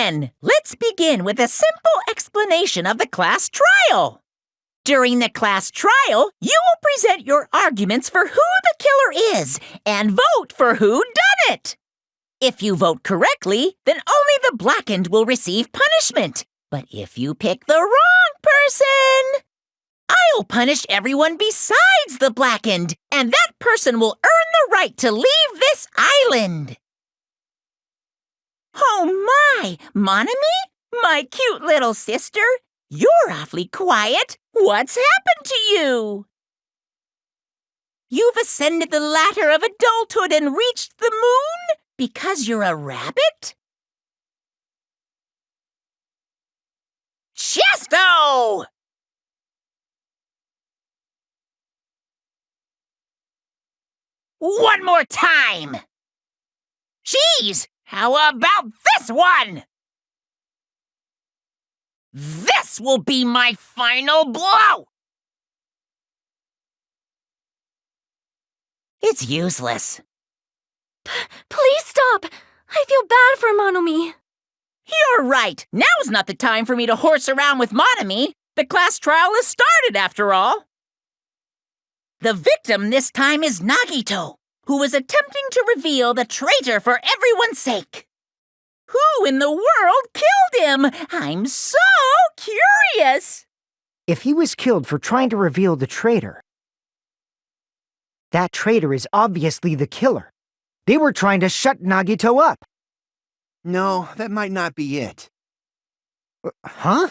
then, let's begin with a simple explanation of the class trial. During the class trial, you will present your arguments for who the killer is and vote for who done it. If you vote correctly, then only the blackened will receive punishment. But if you pick the wrong person, I'll punish everyone besides the blackened, and that person will earn the right to leave this island. Oh my, Monami? My cute little sister? You're awfully quiet. What's happened to you? You've ascended the ladder of adulthood and reached the moon because you're a rabbit? Chesto! One more time! Geez, how about this one? This will be my final blow! It's useless. Please stop! I feel bad for Monomi. You're right. Now's not the time for me to horse around with Monomi. The class trial has started, after all. The victim this time is Nagito, who was attempting to reveal the traitor for everyone's sake. Who in the world killed him? I'm so curious. If he was killed for trying to reveal the traitor, that traitor is obviously the killer. They were trying to shut Nagito up. No, that might not be it. Huh?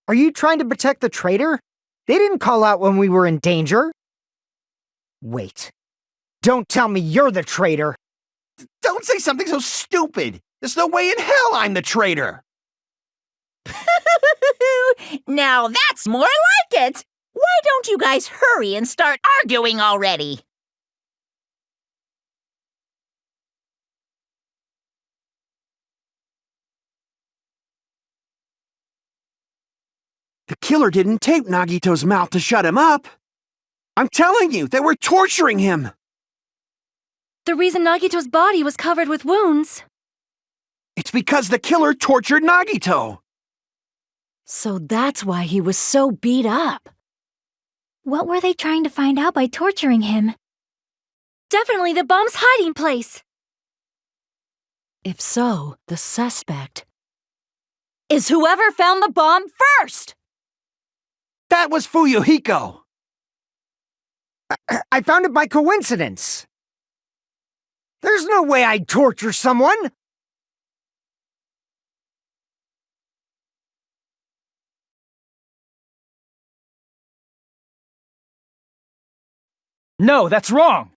Are you trying to protect the traitor? They didn't call out when we were in danger. Wait. Don't tell me you're the traitor. Don't say something so stupid. There's no way in hell I'm the traitor. Now that's more like it. Why don't you guys hurry and start arguing already? The killer didn't tape Nagito's mouth to shut him up. I'm telling you, they were torturing him. The reason Nagito's body was covered with wounds. It's because the killer tortured Nagito. So that's why he was so beat up. What were they trying to find out by torturing him? Definitely the bomb's hiding place. If so, the suspect is whoever found the bomb first. That was Fuyuhiko. I found it by coincidence. There's no way I'd torture someone. No, that's wrong!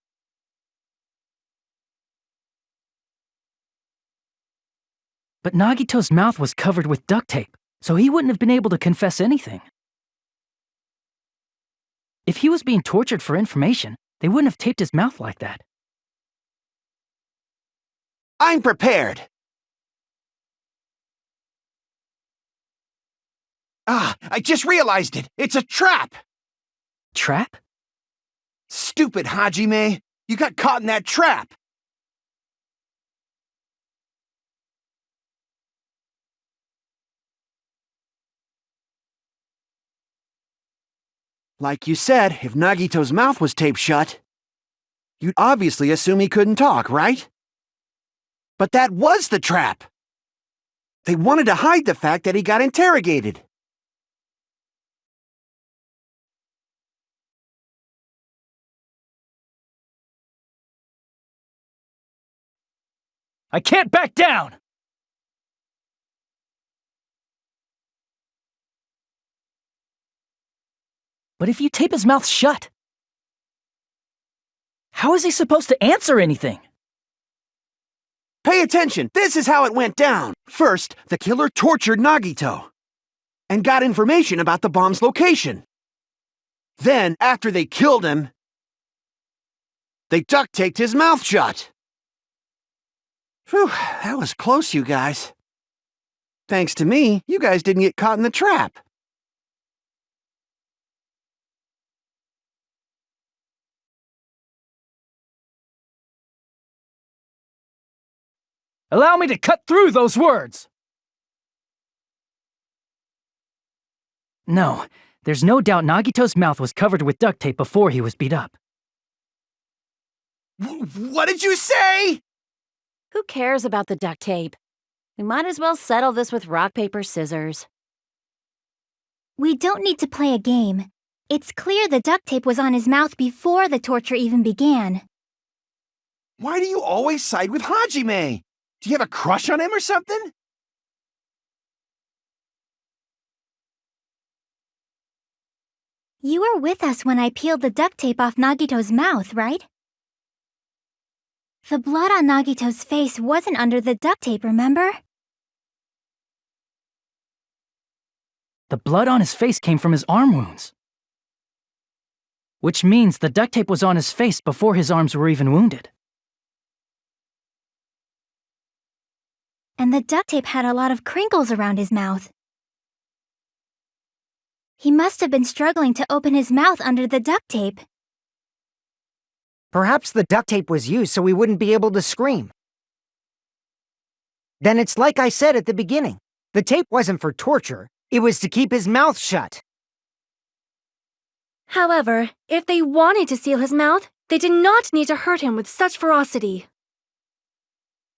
But Nagito's mouth was covered with duct tape, so he wouldn't have been able to confess anything. If he was being tortured for information, they wouldn't have taped his mouth like that. I'm prepared. I just realized it. It's a trap. Trap? Stupid Hajime. You got caught in that trap. Like you said, if Nagito's mouth was taped shut, you'd obviously assume he couldn't talk, right? But that was the trap. They wanted to hide the fact that he got interrogated. I can't back down! But if you tape his mouth shut, how is he supposed to answer anything? Pay attention, this is how it went down. First, the killer tortured Nagito and got information about the bomb's location. Then, after they killed him, they duct taped his mouth shut. Whew, that was close, you guys. Thanks to me, you guys didn't get caught in the trap. Allow me to cut through those words! No, there's no doubt Nagito's mouth was covered with duct tape before he was beat up. What did you say? Who cares about the duct tape? We might as well settle this with rock, paper, scissors. We don't need to play a game. It's clear the duct tape was on his mouth before the torture even began. Why do you always side with Hajime? Do you have a crush on him or something? You were with us when I peeled the duct tape off Nagito's mouth, right? The blood on Nagito's face wasn't under the duct tape, remember? The blood on his face came from his arm wounds. Which means the duct tape was on his face before his arms were even wounded. And the duct tape had a lot of crinkles around his mouth. He must have been struggling to open his mouth under the duct tape. Perhaps the duct tape was used so we wouldn't be able to scream. Then it's like I said at the beginning. The tape wasn't for torture. It was to keep his mouth shut. However, if they wanted to seal his mouth, they did not need to hurt him with such ferocity.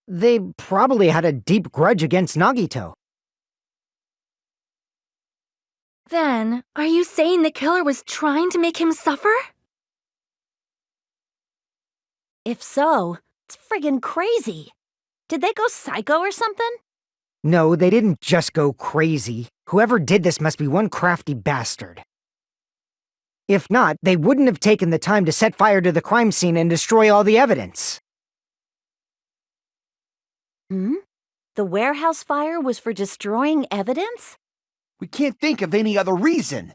They probably had a deep grudge against Nagito. Then, are you saying the killer was trying to make him suffer? If so, it's friggin' crazy. Did they go psycho or something? No, they didn't just go crazy. Whoever did this must be one crafty bastard. If not, they wouldn't have taken the time to set fire to the crime scene and destroy all the evidence. The warehouse fire was for destroying evidence? We can't think of any other reason.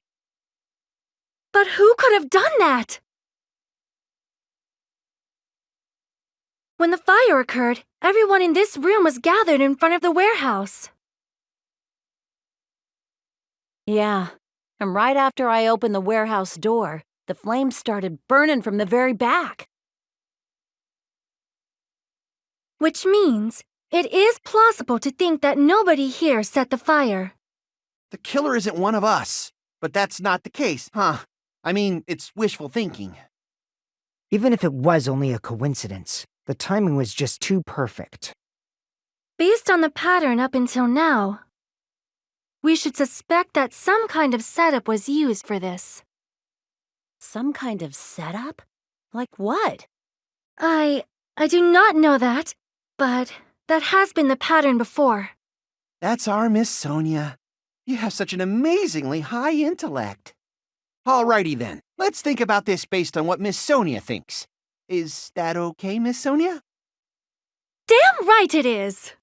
But who could have done that? When the fire occurred, everyone in this room was gathered in front of the warehouse. Yeah, and right after I opened the warehouse door, the flames started burning from the very back. Which means it is plausible to think that nobody here set the fire. The killer isn't one of us. But that's not the case, huh? I mean, it's wishful thinking. Even if it was only a coincidence, the timing was just too perfect. Based on the pattern up until now, we should suspect that some kind of setup was used for this. Some kind of setup? Like what? I do not know that, but that has been the pattern before. That's our Miss Sonia. You have such an amazingly high intellect. Alrighty then, let's think about this based on what Miss Sonia thinks. Is that okay, Miss Sonia? Damn right it is!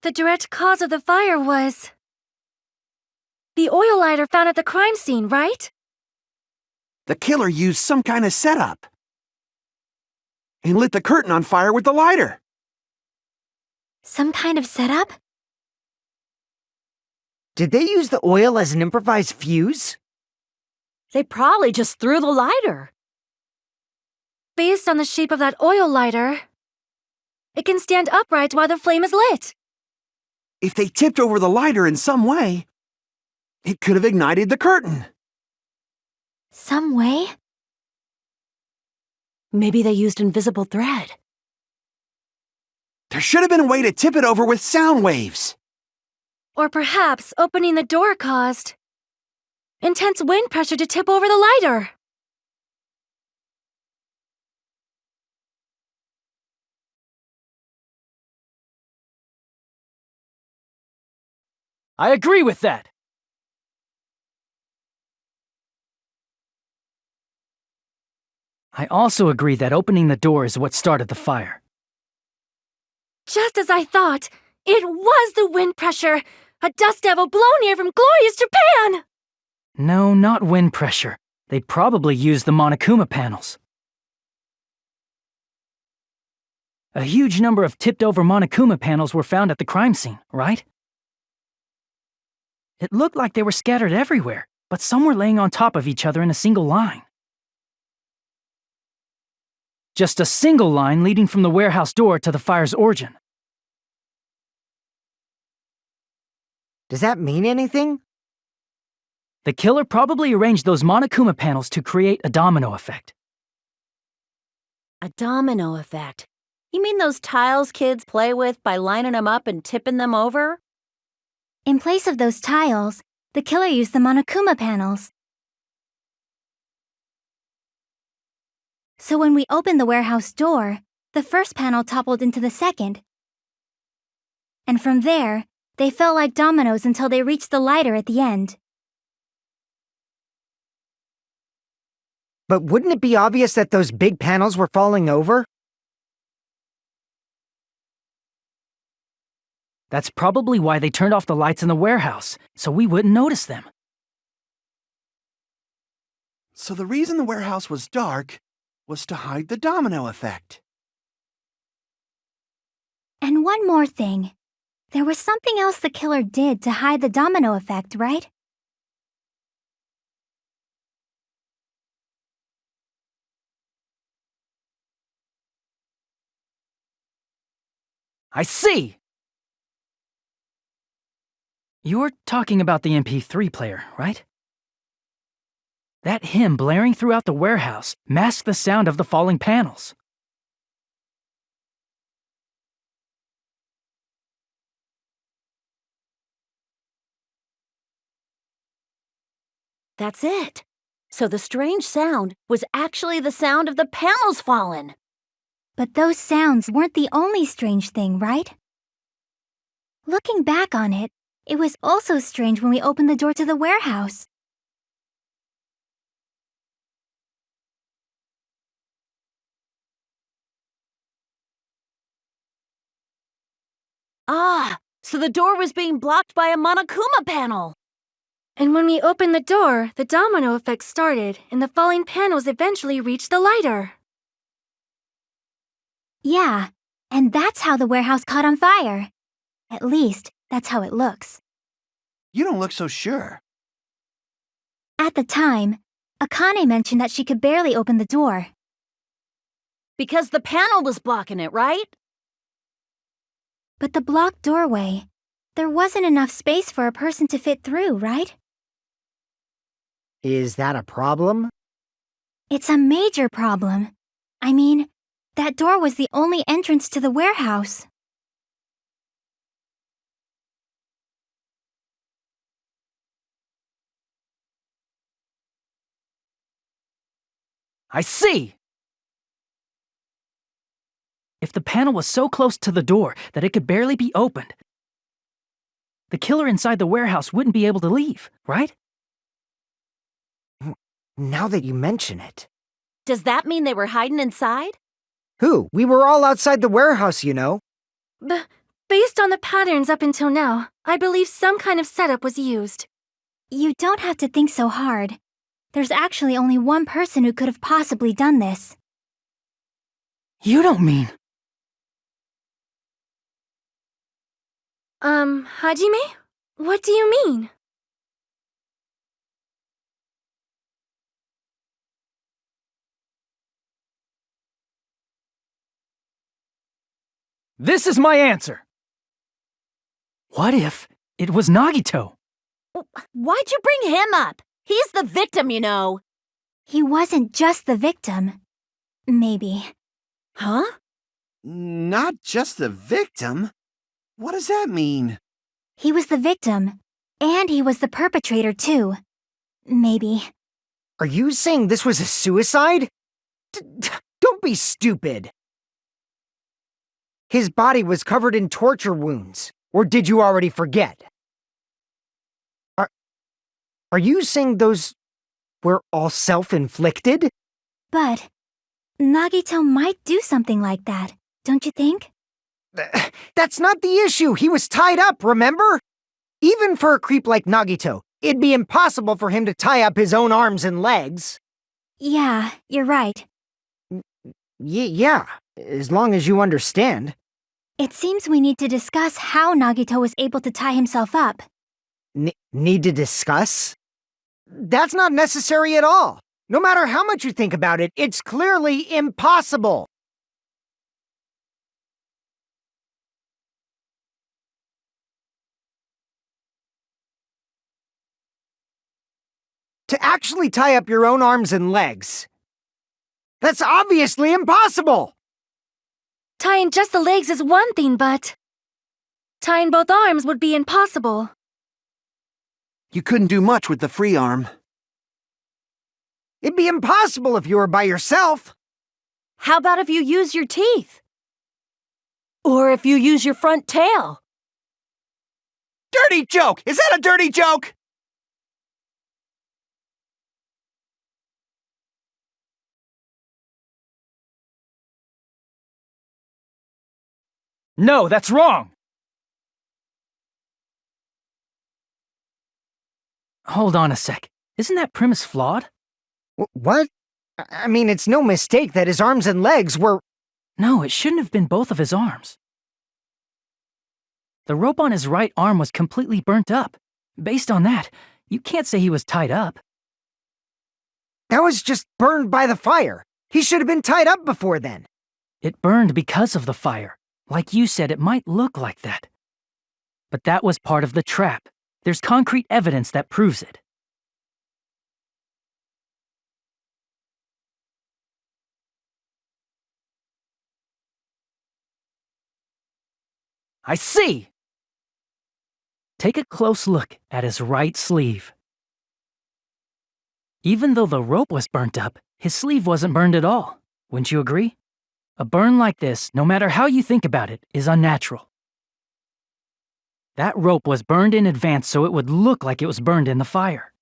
The direct cause of the fire was the oil lighter found at the crime scene, right? The killer used some kind of setup and lit the curtain on fire with the lighter. Some kind of setup? Did they use the oil as an improvised fuse? They probably just threw the lighter. Based on the shape of that oil lighter, it can stand upright while the flame is lit. If they tipped over the lighter in some way, it could have ignited the curtain. Some way? Maybe they used invisible thread. There should have been a way to tip it over with sound waves. Or perhaps opening the door caused intense wind pressure to tip over the lighter. I agree with that. I also agree that opening the door is what started the fire. Just as I thought, it was the wind pressure! A dust devil blown here from glorious Japan! No, not wind pressure. They'd probably used the Monokuma panels. A huge number of tipped-over Monokuma panels were found at the crime scene, right? It looked like they were scattered everywhere, but some were laying on top of each other in a single line. just a single line leading from the warehouse door to the fire's origin. Does that mean anything? The killer probably arranged those Monokuma panels to create a domino effect. A domino effect. You mean those tiles kids play with by lining them up and tipping them over? In place of those tiles, the killer used the Monokuma panels. So when we opened the warehouse door, the first panel toppled into the second. And from there, they fell like dominoes until they reached the lighter at the end. But wouldn't it be obvious that those big panels were falling over? That's probably why they turned off the lights in the warehouse, so we wouldn't notice them. So the reason the warehouse was dark was to hide the domino effect. And one more thing. There was something else the killer did to hide the domino effect, right? I see! You're talking about the MP3 player, right? That hymn blaring throughout the warehouse masked the sound of the falling panels. That's it. So the strange sound was actually the sound of the panels falling. But those sounds weren't the only strange thing, right? Looking back on it, it was also strange when we opened the door to the warehouse. Ah, so the door was being blocked by a Monokuma panel. And when we opened the door, the domino effect started, and the falling panels eventually reached the lighter. Yeah, and that's how the warehouse caught on fire. At least, that's how it looks. You don't look so sure. At the time, Akane mentioned that she could barely open the door. Because the panel was blocking it, right? But the blocked doorway, there wasn't enough space for a person to fit through, right? Is that a problem? It's a major problem. I mean, that door was the only entrance to the warehouse. I see! If the panel was so close to the door that it could barely be opened, the killer inside the warehouse wouldn't be able to leave, right? Now that you mention it. Does that mean they were hiding inside? Who? We were all outside the warehouse, you know. Based on the patterns up until now, I believe some kind of setup was used. You don't have to think so hard. There's actually only one person who could have possibly done this. You don't mean... Hajime? What do you mean? This is my answer! What if it was Nagito? Why'd you bring him up? He's the victim, you know. He wasn't just the victim. Maybe. Huh? Not just the victim? What does that mean? He was the victim, and he was the perpetrator too. Maybe. Are you saying this was a suicide? Don't be stupid. His body was covered in torture wounds. Or did you already forget? Are you saying those were all self-inflicted? But Nagito might do something like that, don't you think? That's not the issue. He was tied up, remember? Even for a creep like Nagito, it'd be impossible for him to tie up his own arms and legs. Yeah, you're right. Yeah, as long as you understand. It seems we need to discuss how Nagito was able to tie himself up. Need to discuss? That's not necessary at all. No matter how much you think about it, it's clearly impossible. To actually tie up your own arms and legs. That's obviously impossible! Tying just the legs is one thing, but tying both arms would be impossible. You couldn't do much with the free arm. It'd be impossible if you were by yourself. How about if you use your teeth? Or if you use your front tail? Dirty joke! Is that a dirty joke? No, that's wrong! Hold on a sec. Isn't that premise flawed? What? I mean, it's no mistake that his arms and legs were... No, it shouldn't have been both of his arms. The rope on his right arm was completely burnt up. Based on that, you can't say he was tied up. That was just burned by the fire. He should have been tied up before then. It burned because of the fire. Like you said, it might look like that. But that was part of the trap. There's concrete evidence that proves it. I see! Take a close look at his right sleeve. Even though the rope was burnt up, his sleeve wasn't burned at all. Wouldn't you agree? A burn like this, no matter how you think about it, is unnatural. That rope was burned in advance so it would look like it was burned in the fire.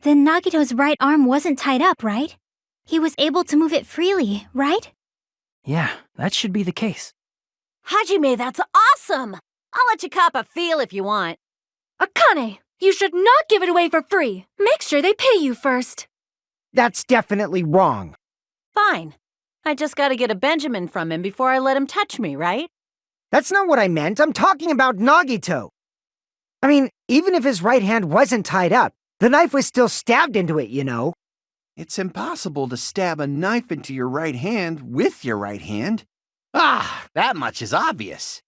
Then Nagito's right arm wasn't tied up, right? He was able to move it freely, right? Yeah, that should be the case. Hajime, that's awesome! I'll let you cop a feel if you want. Akane, you should not give it away for free. Make sure they pay you first. That's definitely wrong. Fine. I just gotta get a Benjamin from him before I let him touch me, right? That's not what I meant. I'm talking about Nagito. I mean, even if his right hand wasn't tied up, the knife was still stabbed into it, you know. It's impossible to stab a knife into your right hand with your right hand. Ah, that much is obvious.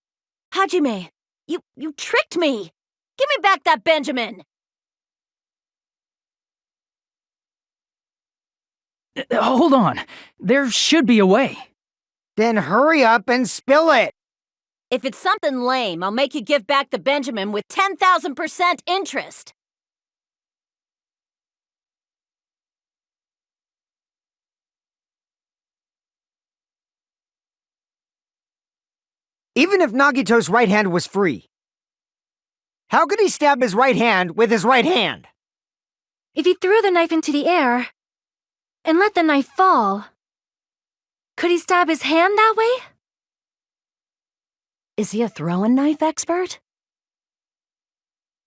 Hajime, you tricked me! Give me back that Benjamin! Hold on. There should be a way. Then hurry up and spill it. If it's something lame, I'll make you give back the Benjamin with 10,000% interest. Even if Nagito's right hand was free, how could he stab his right hand with his right hand? If he threw the knife into the air and let the knife fall, could he stab his hand that way? Is he a throwing knife expert?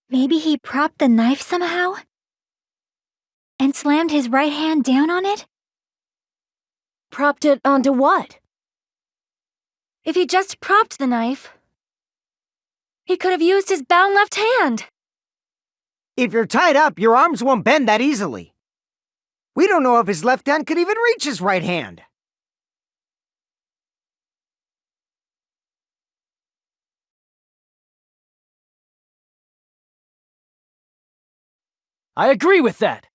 Maybe he propped the knife somehow? And slammed his right hand down on it? Propped it onto what? If he just propped the knife, he could have used his bound left hand. If you're tied up, your arms won't bend that easily. We don't know if his left hand could even reach his right hand. I agree with that.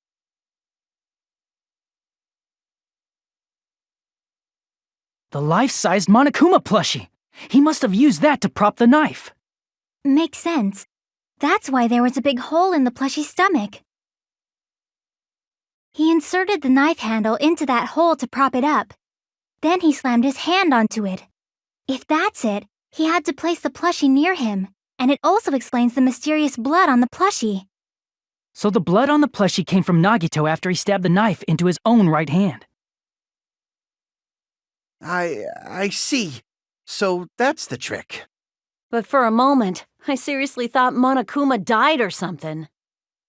The life-sized Monokuma plushie. He must have used that to prop the knife. Makes sense. That's why there was a big hole in the plushie's stomach. He inserted the knife handle into that hole to prop it up. Then he slammed his hand onto it. If that's it, he had to place the plushie near him, and it also explains the mysterious blood on the plushie. So the blood on the plushie came from Nagito after he stabbed the knife into his own right hand. I see. So that's the trick. But for a moment, I seriously thought Monokuma died or something.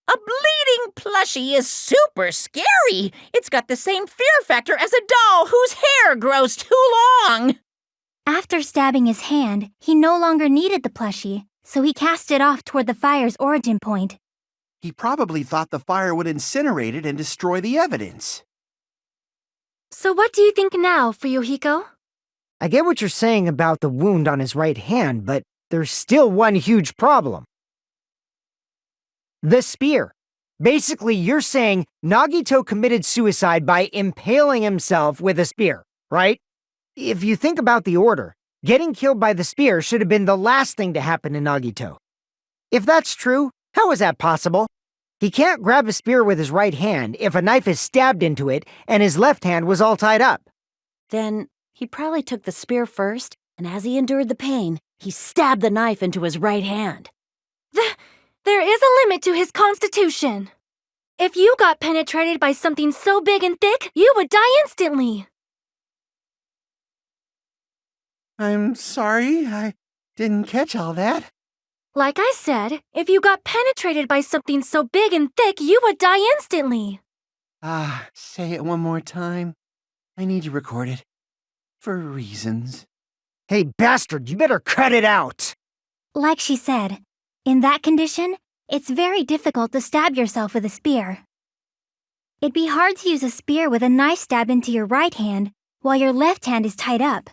A bleeding plushie is super scary. It's got the same fear factor as a doll whose hair grows too long. After stabbing his hand, he no longer needed the plushie, so he cast it off toward the fire's origin point. He probably thought the fire would incinerate it and destroy the evidence. So what do you think now, Fuyuhiko? I get what you're saying about the wound on his right hand, but there's still one huge problem. The spear. Basically, you're saying Nagito committed suicide by impaling himself with a spear, right? If you think about the order, getting killed by the spear should have been the last thing to happen to Nagito. If that's true, how is that possible? He can't grab a spear with his right hand if a knife is stabbed into it and his left hand was all tied up. Then he probably took the spear first, and as he endured the pain, he stabbed the knife into his right hand. There is a limit to his constitution. If you got penetrated by something so big and thick, you would die instantly. I'm sorry, I didn't catch all that. Like I said, if you got penetrated by something so big and thick, you would die instantly. Say it one more time. I need you recorded. For reasons. Hey, bastard, you better cut it out! Like she said, in that condition, it's very difficult to stab yourself with a spear. It'd be hard to use a spear with a knife stabbed into your right hand while your left hand is tied up.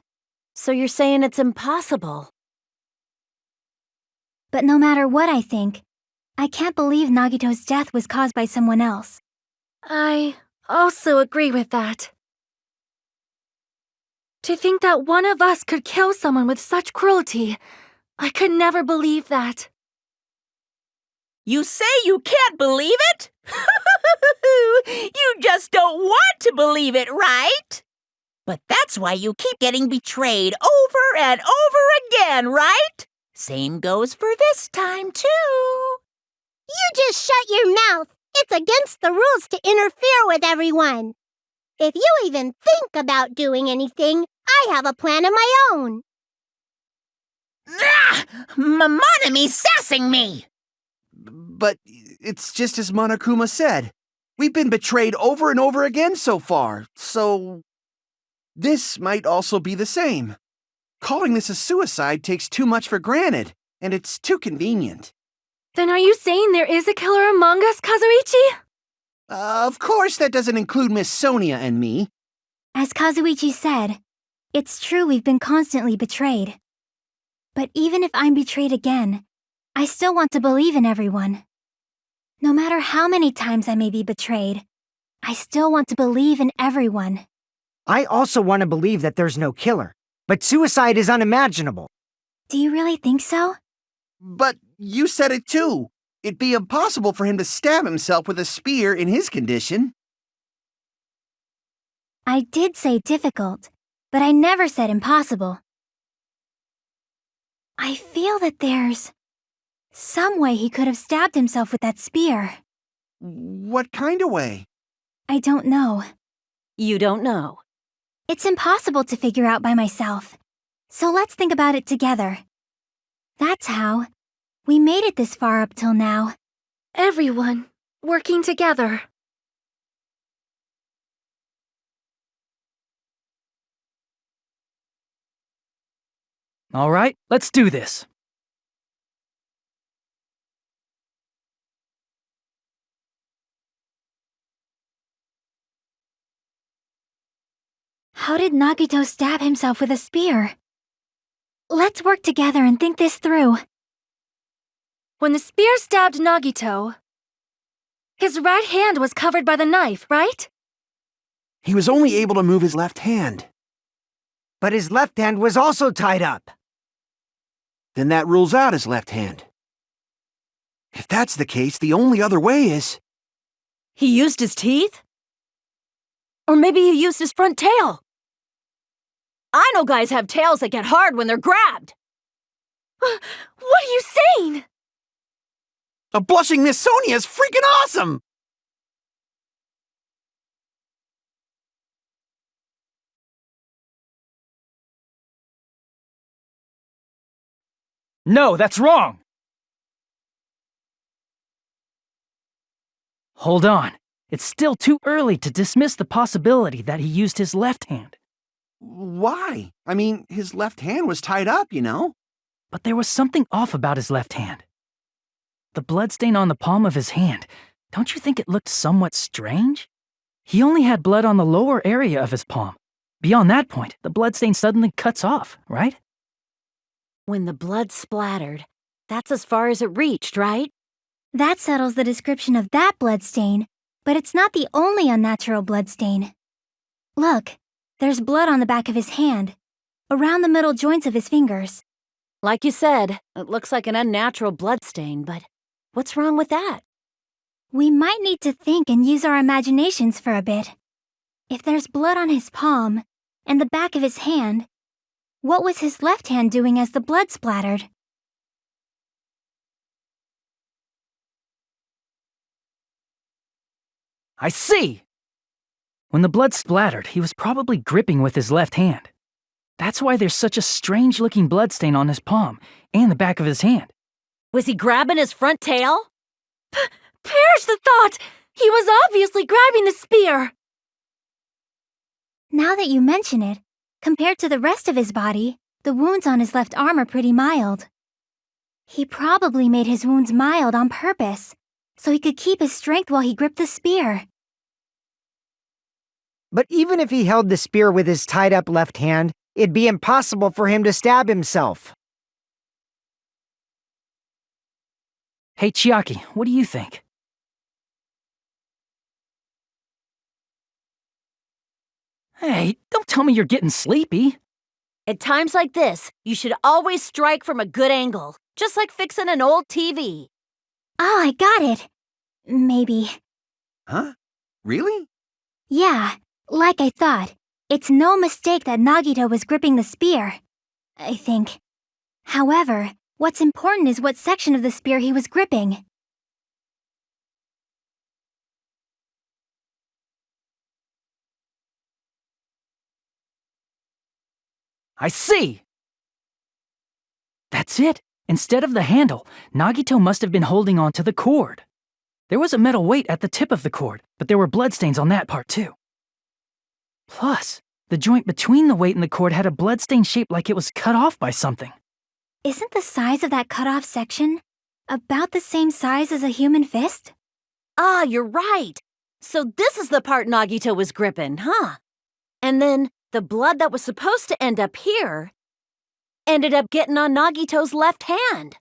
So you're saying it's impossible? But no matter what I think, I can't believe Nagito's death was caused by someone else. I also agree with that. To think that one of us could kill someone with such cruelty, I could never believe that. You say you can't believe it? You just don't want to believe it, right? But that's why you keep getting betrayed over and over again, right? Same goes for this time, too. You just shut your mouth. It's against the rules to interfere with everyone. If you even think about doing anything, I have a plan of my own. Monomi's sassing me! But it's just as Monokuma said. We've been betrayed over and over again so far, so... This might also be the same. Calling this a suicide takes too much for granted, and it's too convenient. Then are you saying there is a killer among us, Kazuichi? Of course that doesn't include Miss Sonia and me. As Kazuichi said, it's true we've been constantly betrayed. But even if I'm betrayed again, I still want to believe in everyone. No matter how many times I may be betrayed, I still want to believe in everyone. I also want to believe that there's no killer, but suicide is unimaginable. Do you really think so? But you said it too. It'd be impossible for him to stab himself with a spear in his condition. I did say difficult, but I never said impossible. I feel that there's some way he could have stabbed himself with that spear. What kind of way? I don't know. You don't know. It's impossible to figure out by myself. So let's think about it together. That's how we made it this far up till now. Everyone, working together. All right, let's do this. How did Nagito stab himself with a spear? Let's work together and think this through. When the spear stabbed Nagito, his right hand was covered by the knife, right? He was only able to move his left hand. But his left hand was also tied up. Then that rules out his left hand. If that's the case, the only other way is... He used his teeth? Or maybe he used his front tail. I know guys have tails that get hard when they're grabbed. What are you saying? A blushing Miss Sonia is freaking awesome! No, that's wrong! Hold on. It's still too early to dismiss the possibility that he used his left hand. Why? I mean, his left hand was tied up, you know? But there was something off about his left hand. The bloodstain on the palm of his hand, don't you think it looked somewhat strange? He only had blood on the lower area of his palm. Beyond that point, the bloodstain suddenly cuts off, right? When the blood splattered, that's as far as it reached, right? That settles the description of that bloodstain, but it's not the only unnatural bloodstain. Look, there's blood on the back of his hand, around the middle joints of his fingers. Like you said, it looks like an unnatural bloodstain, but what's wrong with that? We might need to think and use our imaginations for a bit. If there's blood on his palm and the back of his hand, what was his left hand doing as the blood splattered? I see! When the blood splattered, he was probably gripping with his left hand. That's why there's such a strange-looking bloodstain on his palm and the back of his hand. Was he grabbing his front tail? Perish the thought! He was obviously grabbing the spear! Now that you mention it, compared to the rest of his body, the wounds on his left arm are pretty mild. He probably made his wounds mild on purpose, so he could keep his strength while he gripped the spear. But even if he held the spear with his tied-up left hand, it'd be impossible for him to stab himself. Hey, Chiaki, what do you think? Hey, don't tell me you're getting sleepy. At times like this, you should always strike from a good angle, just like fixing an old TV. Oh, I got it. Maybe. Huh? Really? Yeah, like I thought. It's no mistake that Nagito was gripping the spear, I think. However, what's important is what section of the spear he was gripping. I see! That's it. Instead of the handle, Nagito must have been holding on to the cord. There was a metal weight at the tip of the cord, but there were bloodstains on that part too. Plus, the joint between the weight and the cord had a bloodstain shaped like it was cut off by something. Isn't the size of that cut-off section about the same size as a human fist? Ah, you're right. So this is the part Nagito was gripping, huh? And then the blood that was supposed to end up here ended up getting on Nagito's left hand.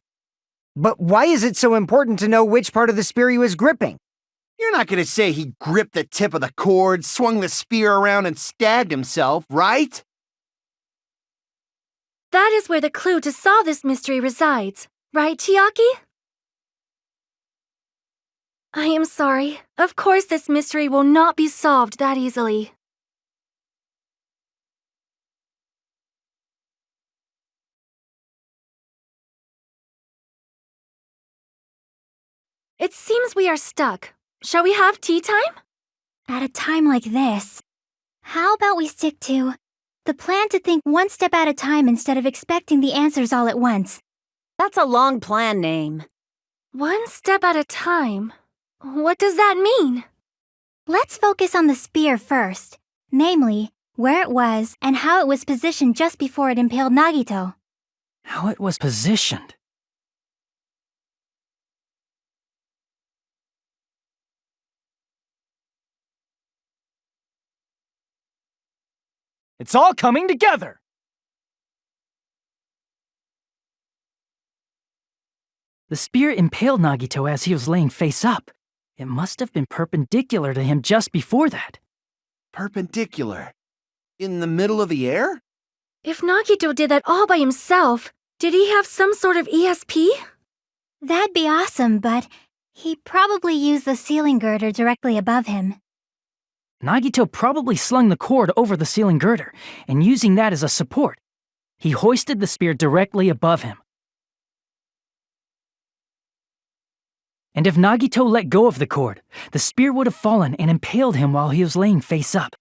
But why is it so important to know which part of the spear he was gripping? You're not gonna say he gripped the tip of the cord, swung the spear around, and stabbed himself, right? That is where the clue to solve this mystery resides, right, Chiaki? I am sorry. Of course this mystery will not be solved that easily. It seems we are stuck. Shall we have tea time? At a time like this, how about we stick to the plan to think one step at a time instead of expecting the answers all at once? That's a long plan name. One step at a time. What does that mean? Let's focus on the spear first, namely, where it was and how it was positioned just before it impaled Nagito. How it was positioned. It's all coming together! The spear impaled Nagito as he was laying face up. It must have been perpendicular to him just before that. Perpendicular? In the middle of the air? If Nagito did that all by himself, did he have some sort of ESP? That'd be awesome, but he probably used the ceiling girder directly above him. Nagito probably slung the cord over the ceiling girder, and using that as a support, he hoisted the spear directly above him. And if Nagito let go of the cord, the spear would have fallen and impaled him while he was laying face up.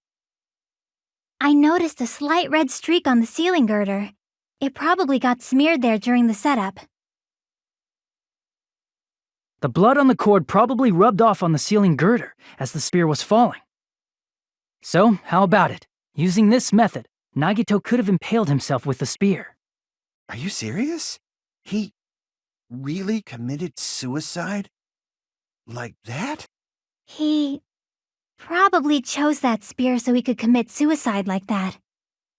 I noticed a slight red streak on the ceiling girder. It probably got smeared there during the setup. The blood on the cord probably rubbed off on the ceiling girder as the spear was falling. So, how about it? Using this method, Nagito could have impaled himself with the spear. Are you serious? He really committed suicide? Like that? He Probably chose that spear so he could commit suicide like that.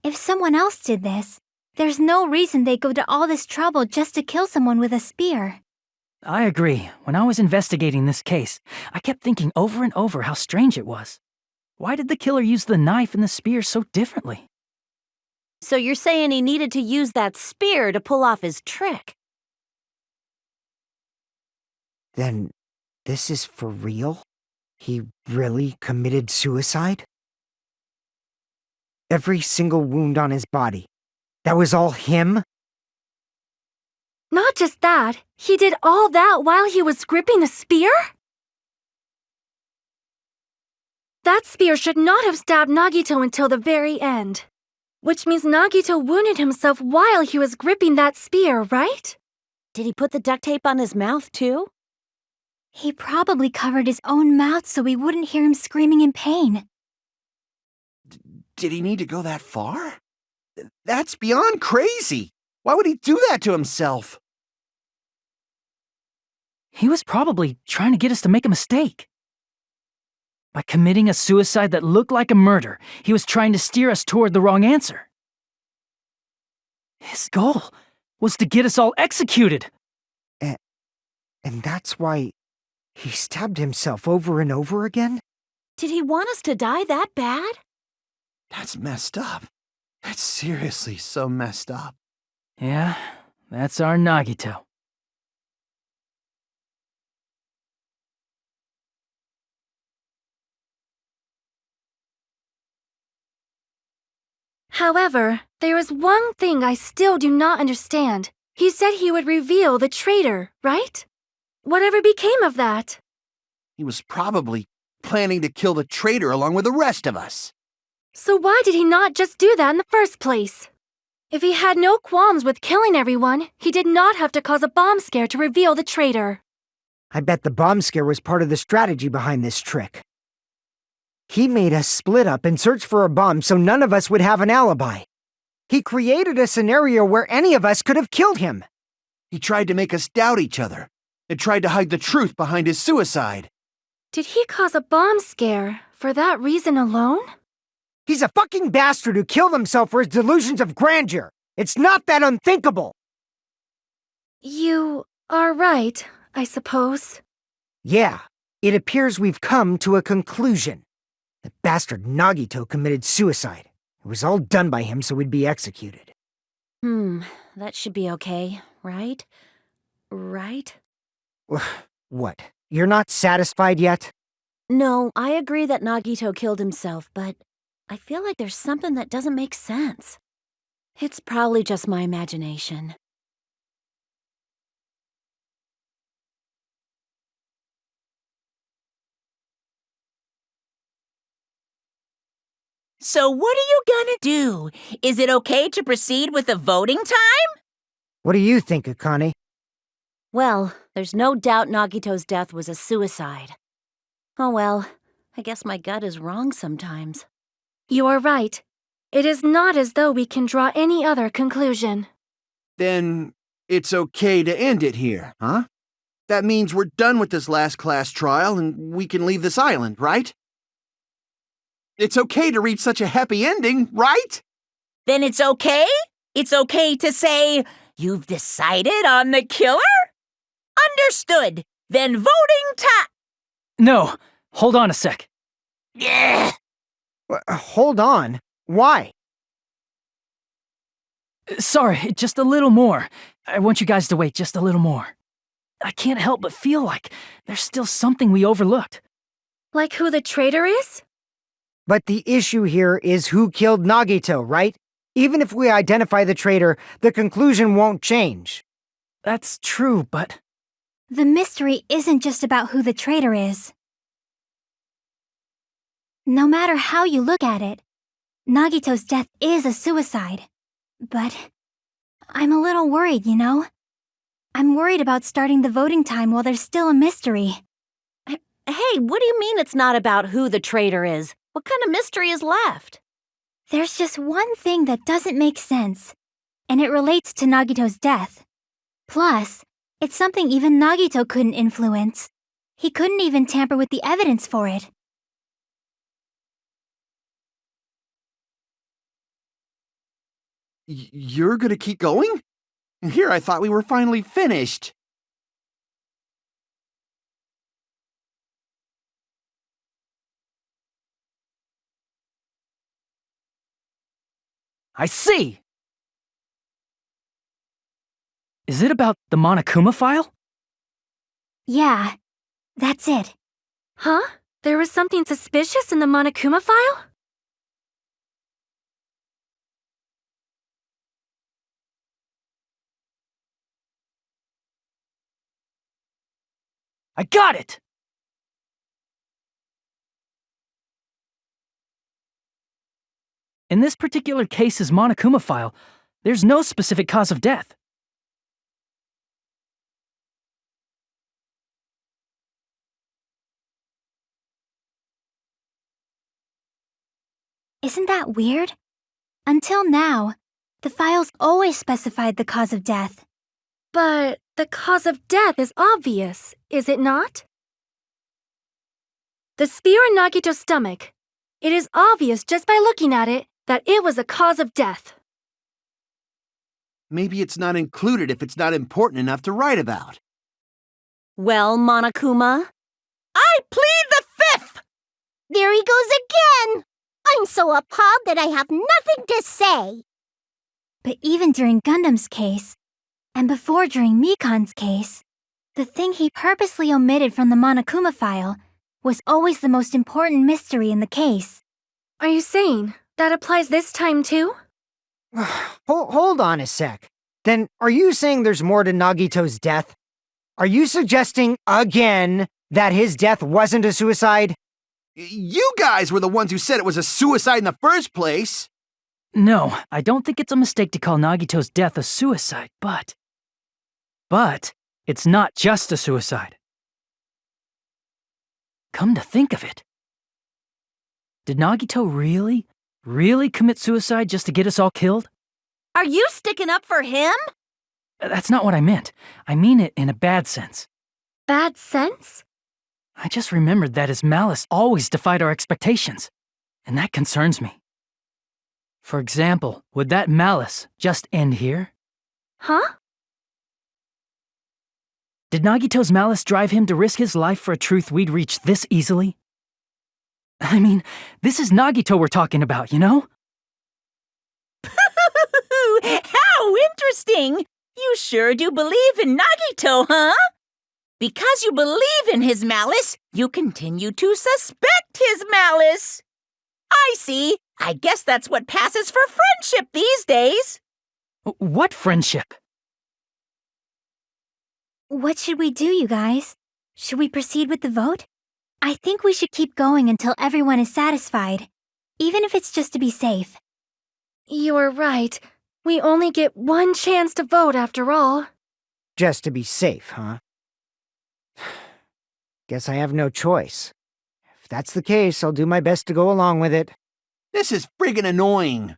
If someone else did this, there's no reason they'd go to all this trouble just to kill someone with a spear. I agree. When I was investigating this case, I kept thinking over and over how strange it was. Why did the killer use the knife and the spear so differently? So you're saying he needed to use that spear to pull off his trick? Then, this is for real? He really committed suicide? Every single wound on his body. That was all him? Not just that, he did all that while he was gripping the spear? That spear should not have stabbed Nagito until the very end. Which means Nagito wounded himself while he was gripping that spear, right? Did he put the duct tape on his mouth, too? He probably covered his own mouth so we wouldn't hear him screaming in pain. Did he need to go that far? That's beyond crazy. Why would he do that to himself? He was probably trying to get us to make a mistake. By committing a suicide that looked like a murder, he was trying to steer us toward the wrong answer. His goal was to get us all executed. And that's why he stabbed himself over and over again? Did he want us to die that bad? That's messed up. That's seriously so messed up. Yeah, that's our Nagito. However, there is one thing I still do not understand. He said he would reveal the traitor, right? Whatever became of that? He was probably planning to kill the traitor along with the rest of us. So why did he not just do that in the first place? If he had no qualms with killing everyone, he did not have to cause a bomb scare to reveal the traitor. I bet the bomb scare was part of the strategy behind this trick. He made us split up and search for a bomb so none of us would have an alibi. He created a scenario where any of us could have killed him. He tried to make us doubt each other and tried to hide the truth behind his suicide. Did he cause a bomb scare for that reason alone? He's a fucking bastard who killed himself for his delusions of grandeur. It's not that unthinkable. You are right, I suppose. Yeah, it appears we've come to a conclusion. The bastard Nagito committed suicide. It was all done by him so we'd be executed. That should be okay, right? Right? What? You're not satisfied yet? No, I agree that Nagito killed himself, but I feel like there's something that doesn't make sense. It's probably just my imagination. So what are you gonna do? Is it okay to proceed with the voting time? What do you think, Akane? Well, there's no doubt Nagito's death was a suicide. Oh well, I guess my gut is wrong sometimes. You are right. It is not as though we can draw any other conclusion. Then it's okay to end it here, huh? That means we're done with this last class trial and we can leave this island, right? It's okay to reach such a happy ending, right? Then it's okay? It's okay to say, you've decided on the killer? Understood. Then voting time. No, hold on a sec. Yeah. Hold on. Why? Sorry, just a little more. I want you guys to wait just a little more. I can't help but feel like there's still something we overlooked. Like who the traitor is? But the issue here is who killed Nagito, right? Even if we identify the traitor, the conclusion won't change. That's true, but... The mystery isn't just about who the traitor is. No matter how you look at it, Nagito's death is a suicide. But I'm a little worried, you know? I'm worried about starting the voting time while there's still a mystery. Hey, what do you mean it's not about who the traitor is? What kind of mystery is left? There's just one thing that doesn't make sense, and it relates to Nagito's death. Plus, it's something even Nagito couldn't influence. He couldn't even tamper with the evidence for it. You're gonna keep going? Here I thought we were finally finished. I see! Is it about the Monokuma file? Yeah, that's it. Huh? There was something suspicious in the Monokuma file? I got it! In this particular case's Monokuma file, there's no specific cause of death. Isn't that weird? Until now, the files always specified the cause of death. But the cause of death is obvious, is it not? The spear in Nagito's stomach. It is obvious just by looking at it that it was a cause of death. Maybe it's not included if it's not important enough to write about. Well, Monokuma? I plead the fifth! There he goes again! I'm so appalled that I have nothing to say. But even during Gundam's case, and before during Mikan's case, the thing he purposely omitted from the Monokuma file was always the most important mystery in the case. Are you saying that applies this time too? Hold on a sec. Then, are you saying there's more to Nagito's death? Are you suggesting, again, that his death wasn't a suicide? You guys were the ones who said it was a suicide in the first place. No, I don't think it's a mistake to call Nagito's death a suicide, but it's not just a suicide. Come to think of it, did Nagito really commit suicide just to get us all killed? Are you sticking up for him? That's not what I meant. I mean it in a bad sense. Bad sense? I just remembered that his malice always defied our expectations, and that concerns me. For example, would that malice just end here? Huh? Did Nagito's malice drive him to risk his life for a truth we'd reach this easily? I mean, this is Nagito we're talking about, you know? How interesting! You sure do believe in Nagito, huh? Because you believe in his malice, you continue to suspect his malice. I see. I guess that's what passes for friendship these days. What friendship? What should we do, you guys? Should we proceed with the vote? I think we should keep going until everyone is satisfied, even if it's just to be safe. You are right. We only get one chance to vote after all. Just to be safe, huh? Guess I have no choice. If that's the case, I'll do my best to go along with it. This is friggin' annoying.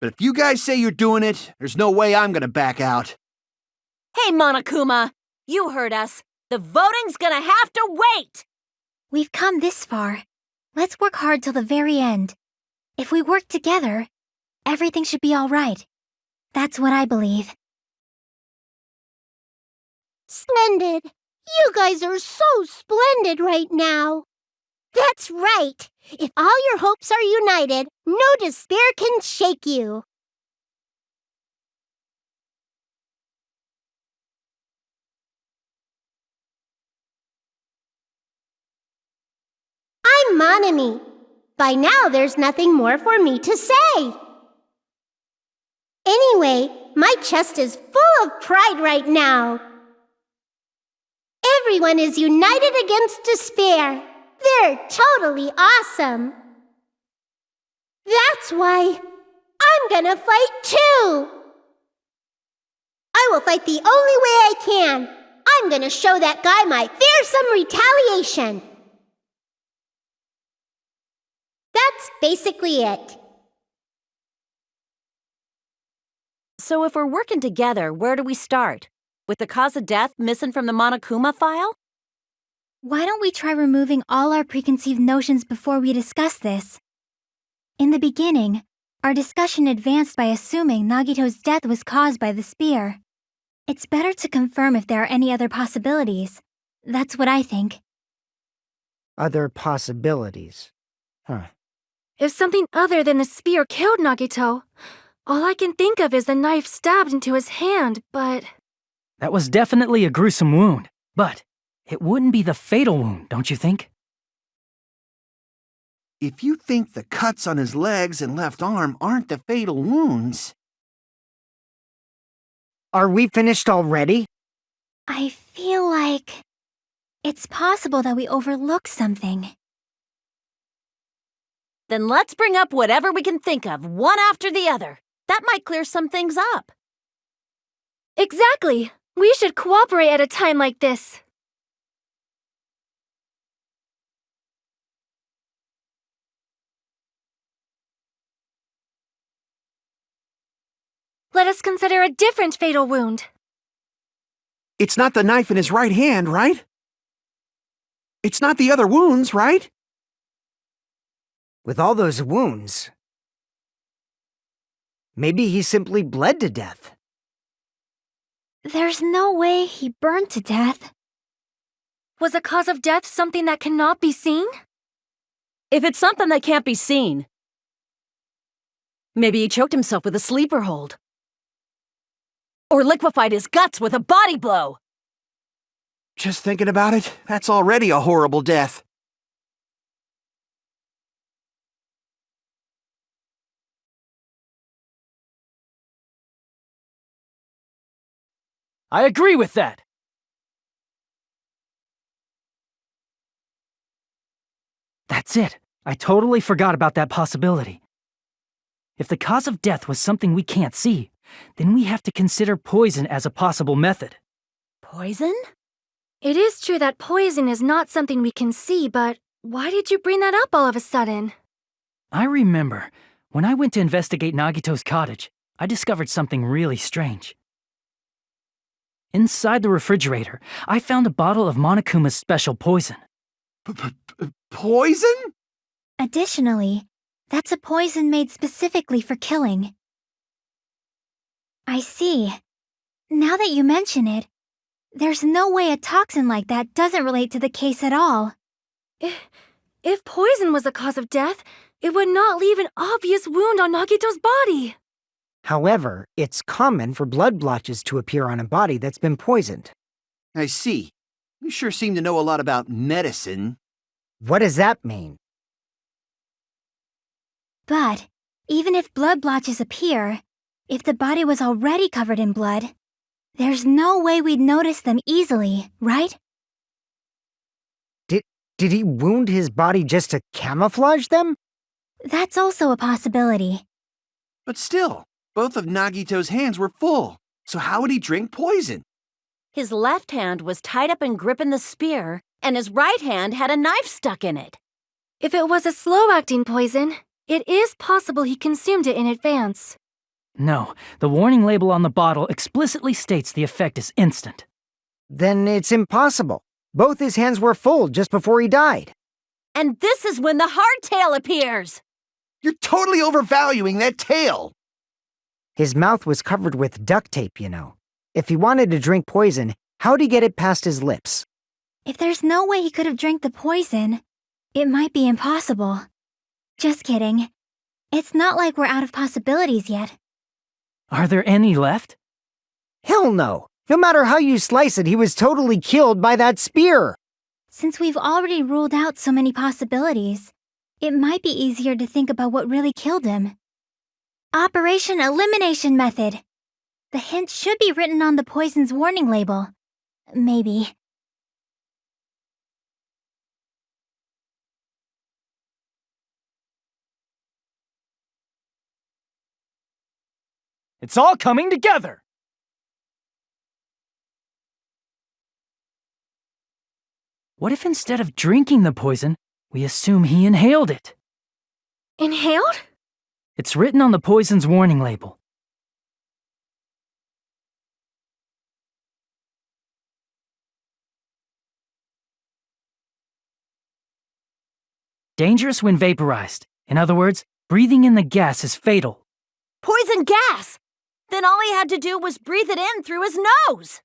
But if you guys say you're doing it, there's no way I'm gonna back out. Hey, Monokuma, you heard us. The voting's gonna have to wait! We've come this far. Let's work hard till the very end. If we work together, everything should be all right. That's what I believe. Splendid. You guys are so splendid right now. That's right. If all your hopes are united, no despair can shake you. I'm Monami. By now, there's nothing more for me to say. Anyway, my chest is full of pride right now. Everyone is united against despair. They're totally awesome. That's why I'm gonna fight too. I will fight the only way I can. I'm gonna show that guy my fearsome retaliation. That's basically it. So if we're working together, where do we start? With the cause of death missing from the Monokuma file? Why don't we try removing all our preconceived notions before we discuss this? In the beginning, Our discussion advanced by assuming Nagito's death was caused by the spear. It's better to confirm if there are any other possibilities. That's what I think. Other possibilities. Huh. If something other than the spear killed Nagito, all I can think of is a knife stabbed into his hand, but... That was definitely a gruesome wound, but it wouldn't be the fatal wound, don't you think? If you think the cuts on his legs and left arm aren't the fatal wounds... Are we finished already? I feel like... it's possible that we overlooked something. Then let's bring up whatever we can think of, one after the other. That might clear some things up. Exactly! We should cooperate at a time like this. Let us consider a different fatal wound. It's not the knife in his right hand, right? It's not the other wounds, right? With all those wounds... maybe he simply bled to death. There's no way he burned to death. Was the cause of death something that cannot be seen? If it's something that can't be seen, maybe he choked himself with a sleeper hold. Or liquefied his guts with a body blow. Just thinking about it, that's already a horrible death. I agree with that. That's it. I totally forgot about that possibility. If the cause of death was something we can't see, then we have to consider poison as a possible method. Poison? It is true that poison is not something we can see, but why did you bring that up all of a sudden? I remember, when I went to investigate Nagito's cottage, I discovered something really strange. Inside the refrigerator, I found a bottle of Monokuma's special poison. Poison? Additionally, that's a poison made specifically for killing. I see. Now that you mention it, there's no way a toxin like that doesn't relate to the case at all. If poison was the cause of death, it would not leave an obvious wound on Nagito's body. However, it's common for blood blotches to appear on a body that's been poisoned. I see. You sure seem to know a lot about medicine. What does that mean? But, even if blood blotches appear, if the body was already covered in blood, there's no way we'd notice them easily, right? Did he wound his body just to camouflage them? That's also a possibility. But still, both of Nagito's hands were full, so how would he drink poison? His left hand was tied up and gripping the spear, and his right hand had a knife stuck in it. If it was a slow-acting poison, it is possible he consumed it in advance. No, the warning label on the bottle explicitly states the effect is instant. Then it's impossible. Both his hands were full just before he died. And this is when the hardtail appears! You're totally overvaluing that tail! His mouth was covered with duct tape, you know. If he wanted to drink poison, how'd he get it past his lips? If there's no way he could have drank the poison, it might be impossible. Just kidding. It's not like we're out of possibilities yet. Are there any left? Hell no! No matter how you slice it, he was totally killed by that spear! Since we've already ruled out so many possibilities, it might be easier to think about what really killed him. Operation Elimination Method. The hint should be written on the poison's warning label. Maybe. It's all coming together! What if instead of drinking the poison, we assume he inhaled it? Inhaled? It's written on the poison's warning label. Dangerous when vaporized. In other words, Breathing in the gas is fatal. Poison gas! Then all he had to do was breathe it in through his nose.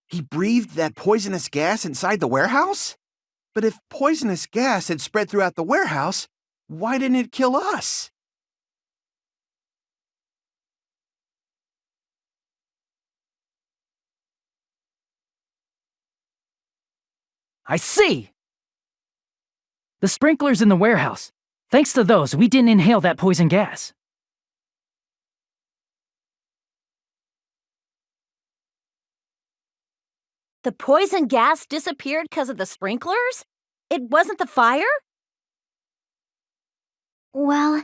He breathed that poisonous gas inside the warehouse? But if poisonous gas had spread throughout the warehouse, why didn't it kill us? I see! The sprinklers in the warehouse. Thanks to those, we didn't inhale that poison gas. The poison gas disappeared because of the sprinklers? It wasn't the fire? Well,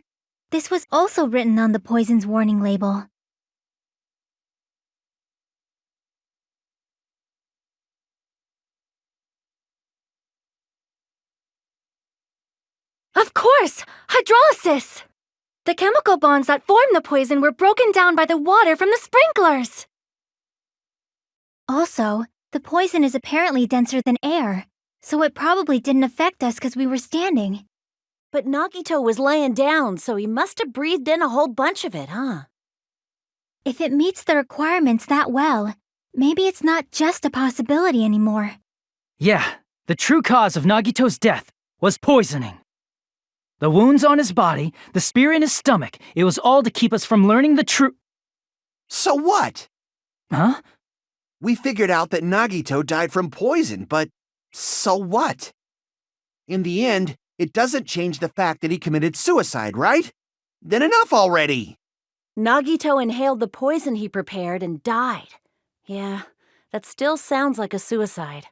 this was also written on the poison's warning label. Of course! Hydrolysis! The chemical bonds that formed the poison were broken down by the water from the sprinklers! Also, the poison is apparently denser than air, so it probably didn't affect us because we were standing. But Nagito was laying down, so he must have breathed in a whole bunch of it, huh? If it meets the requirements that well, maybe it's not just a possibility anymore. Yeah, the true cause of Nagito's death was poisoning. The wounds on his body, the spear in his stomach, it was all to keep us from learning the truth. So what? Huh? We figured out that Nagito died from poison, but so what? In the end, it doesn't change the fact that he committed suicide, right? Then enough already! Nagito inhaled the poison he prepared and died. Yeah, that still sounds like a suicide.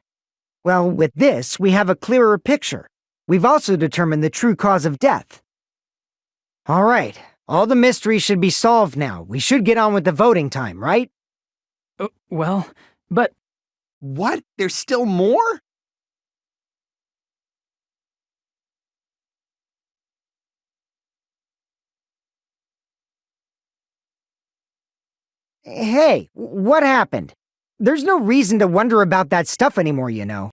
Well, with this, we have a clearer picture. We've also determined the true cause of death. All right, all the mysteries should be solved now. We should get on with the voting time, right? Well, but... What? There's still more? Hey, what happened? There's no reason to wonder about that stuff anymore, you know.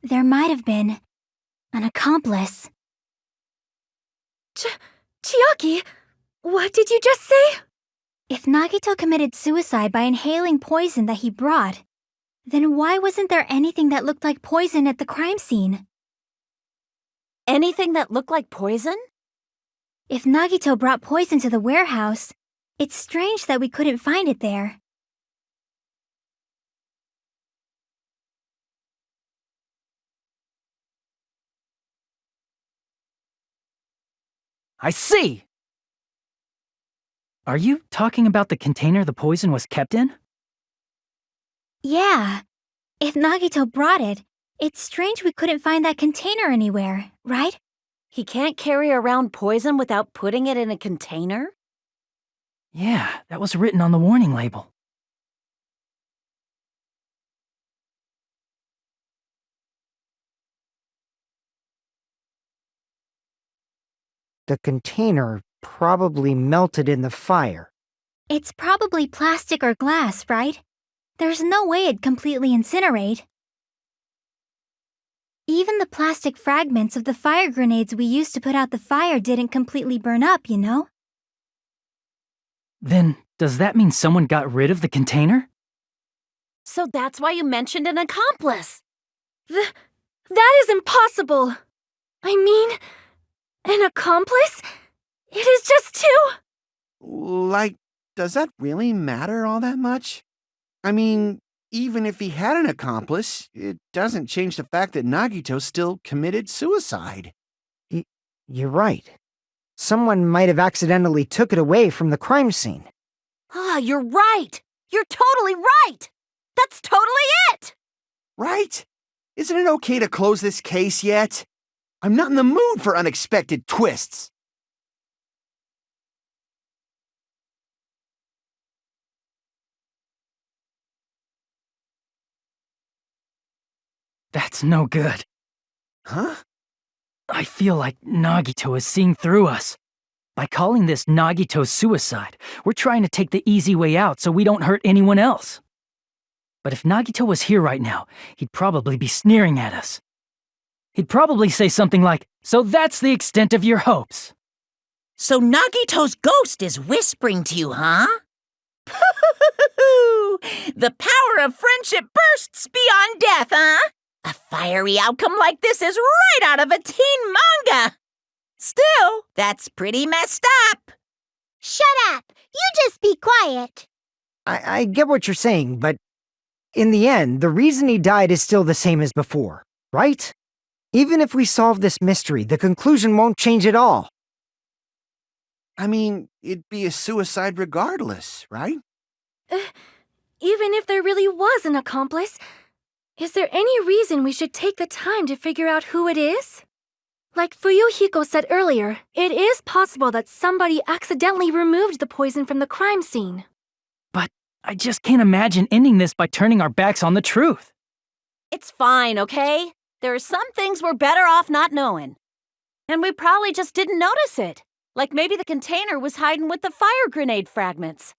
There might have been an accomplice. Chiaki, what did you just say? If Nagito committed suicide by inhaling poison that he brought, then why wasn't there anything that looked like poison at the crime scene? Anything that looked like poison? If Nagito brought poison to the warehouse, it's strange that we couldn't find it there. I see! Are you talking about the container the poison was kept in? Yeah. If Nagito brought it, it's strange we couldn't find that container anywhere, right? He can't carry around poison without putting it in a container? Yeah, that was written on the warning label. The container probably melted in the fire. It's probably plastic or glass, right? There's no way it'd completely incinerate. Even the plastic fragments of the fire grenades we used to put out the fire didn't completely burn up, you know? Then, does that mean someone got rid of the container? So that's why you mentioned an accomplice. That is impossible! I mean, an accomplice? It is just two! Like, does that really matter all that much? I mean, even if he had an accomplice, it doesn't change the fact that Nagito still committed suicide. You're right. Someone might have accidentally took it away from the crime scene. Ah, you're right! You're totally right! That's totally it! Right? Isn't it okay to close this case yet? I'm not in the mood for unexpected twists. That's no good. Huh? I feel like Nagito is seeing through us. By calling this Nagito's suicide, we're trying to take the easy way out so we don't hurt anyone else. But if Nagito was here right now, he'd probably be sneering at us. He'd probably say something like, "So that's the extent of your hopes." So Nagito's ghost is whispering to you, huh? The power of friendship bursts beyond death, huh? A fiery outcome like this is right out of a teen manga. Still, that's pretty messed up. Shut up! You just be quiet! I get what you're saying, but in the end, the reason he died is still the same as before, right? Even if we solve this mystery, the conclusion won't change at all. I mean, it'd be a suicide regardless, right? Even if there really was an accomplice, is there any reason we should take the time to figure out who it is? Like Fuyuhiko said earlier, it is possible that somebody accidentally removed the poison from the crime scene. But I just can't imagine ending this by turning our backs on the truth. It's fine, okay? There are some things we're better off not knowing. And we probably just didn't notice it. Like maybe the container was hiding with the fire grenade fragments.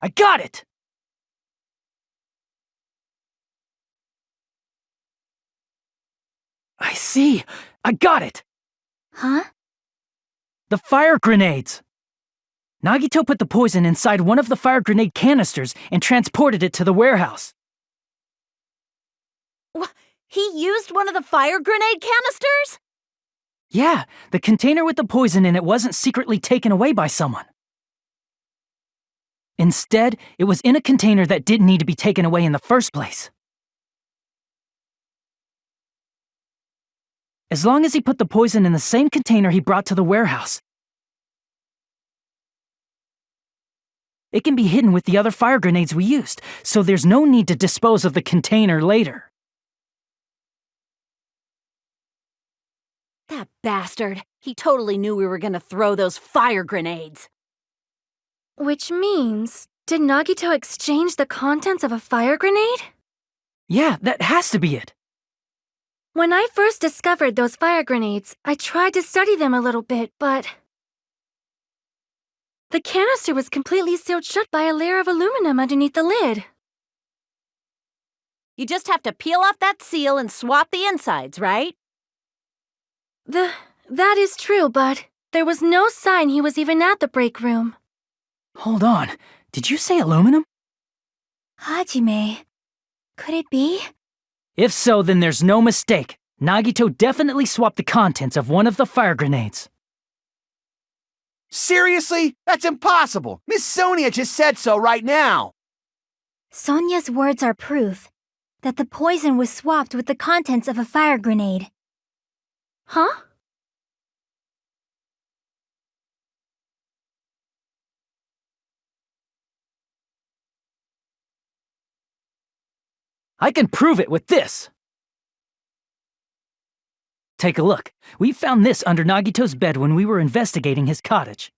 I got it! I see! I got it! Huh? The fire grenades! Nagito put the poison inside one of the fire grenade canisters and transported it to the warehouse. He used one of the fire grenade canisters? Yeah, the container with the poison in it wasn't secretly taken away by someone. Instead, it was in a container that didn't need to be taken away in the first place. As long as he put the poison in the same container he brought to the warehouse, it can be hidden with the other fire grenades we used, so there's no need to dispose of the container later. That bastard. He totally knew we were gonna throw those fire grenades. Which means, did Nagito exchange the contents of a fire grenade? Yeah, that has to be it. When I first discovered those fire grenades, I tried to study them a little bit, but the canister was completely sealed shut by a layer of aluminum underneath the lid. You just have to peel off that seal and swap the insides, right? That is true, but there was no sign he was even at the break room. Hold on, did you say aluminum? Hajime. Could it be? If so, then there's no mistake. Nagito definitely swapped the contents of one of the fire grenades. Seriously? That's impossible! Miss Sonia just said so right now! Sonia's words are proof that the poison was swapped with the contents of a fire grenade. Huh? I can prove it with this! Take a look. We found this under Nagito's bed when we were investigating his cottage.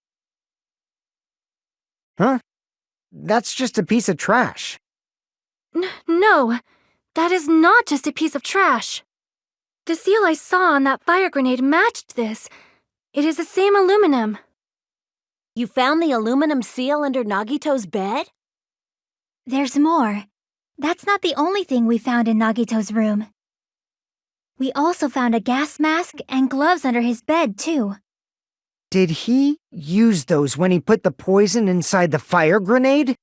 Huh? That's just a piece of trash. No, that is not just a piece of trash. The seal I saw on that fire grenade matched this. It is the same aluminum. You found the aluminum seal under Nagito's bed? There's more. That's not the only thing we found in Nagito's room. We also found a gas mask and gloves under his bed, too. Did he use those when he put the poison inside the fire grenade?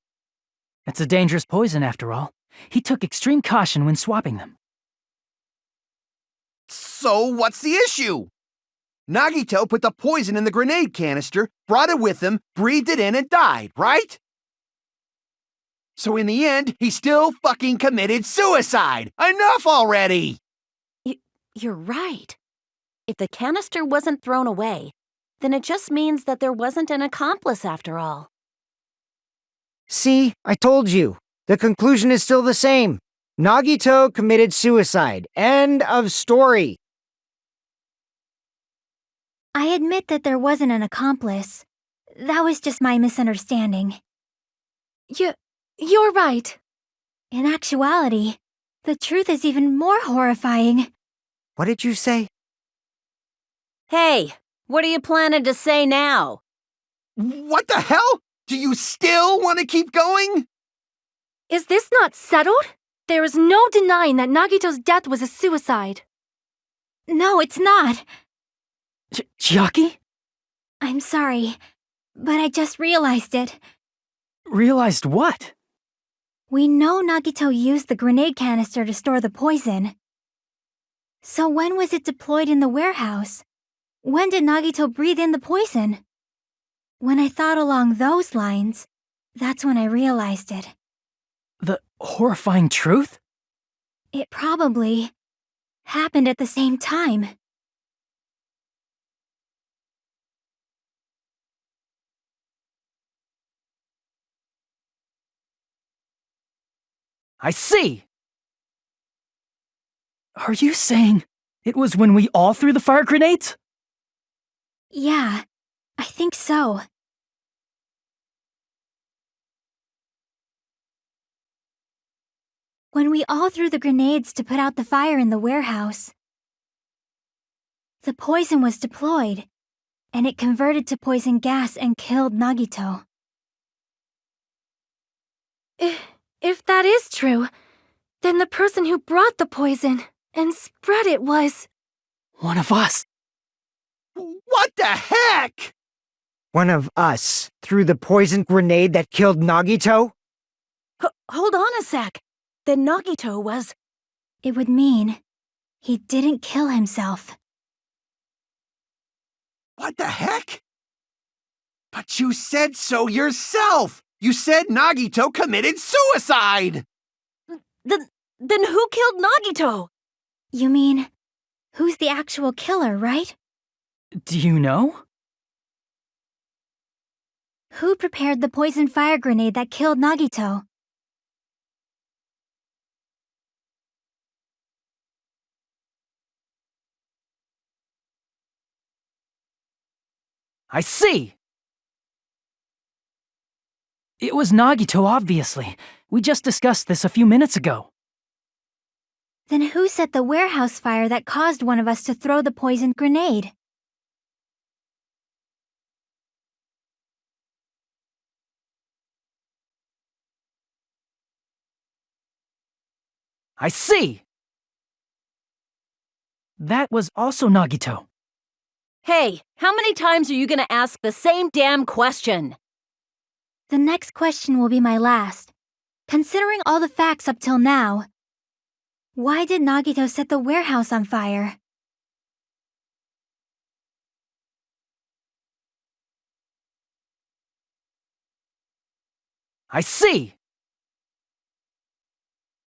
It's a dangerous poison, after all. He took extreme caution when swapping them. So what's the issue? Nagito put the poison in the grenade canister, brought it with him, breathed it in, and died, right? So in the end, he still fucking committed suicide! Enough already! You're right. If the canister wasn't thrown away, then it just means that there wasn't an accomplice after all. See, I told you. The conclusion is still the same. Nagito committed suicide. End of story. I admit that there wasn't an accomplice. That was just my misunderstanding. You're right. In actuality, the truth is even more horrifying. What did you say? Hey, what are you planning to say now? What the hell? Do you still want to keep going? Is this not settled? There is no denying that Nagito's death was a suicide. No, it's not. Chiaki? I'm sorry, but I just realized it. Realized what? We know Nagito used the grenade canister to store the poison. So when was it deployed in the warehouse? When did Nagito breathe in the poison? When I thought along those lines, that's when I realized it. The horrifying truth? It probably happened at the same time. I see! Are you saying it was when we all threw the fire grenades? Yeah, I think so. When we all threw the grenades to put out the fire in the warehouse, the poison was deployed, and it converted to poison gas and killed Nagito. If that is true, then the person who brought the poison and spread it was... One of us. What the heck? One of us threw the poison grenade that killed Nagito? Hold on a sec. Then Nagito was... It would mean he didn't kill himself. What the heck? But you said so yourself! You said Nagito committed suicide! Then who killed Nagito? You mean, who's the actual killer, right? Do you know? Who prepared the poison fire grenade that killed Nagito? I see! It was Nagito, obviously. We just discussed this a few minutes ago. Then who set the warehouse fire that caused one of us to throw the poisoned grenade? I see! That was also Nagito. Hey, how many times are you gonna ask the same damn question? The next question will be my last. Considering all the facts up till now, why did Nagito set the warehouse on fire? I see!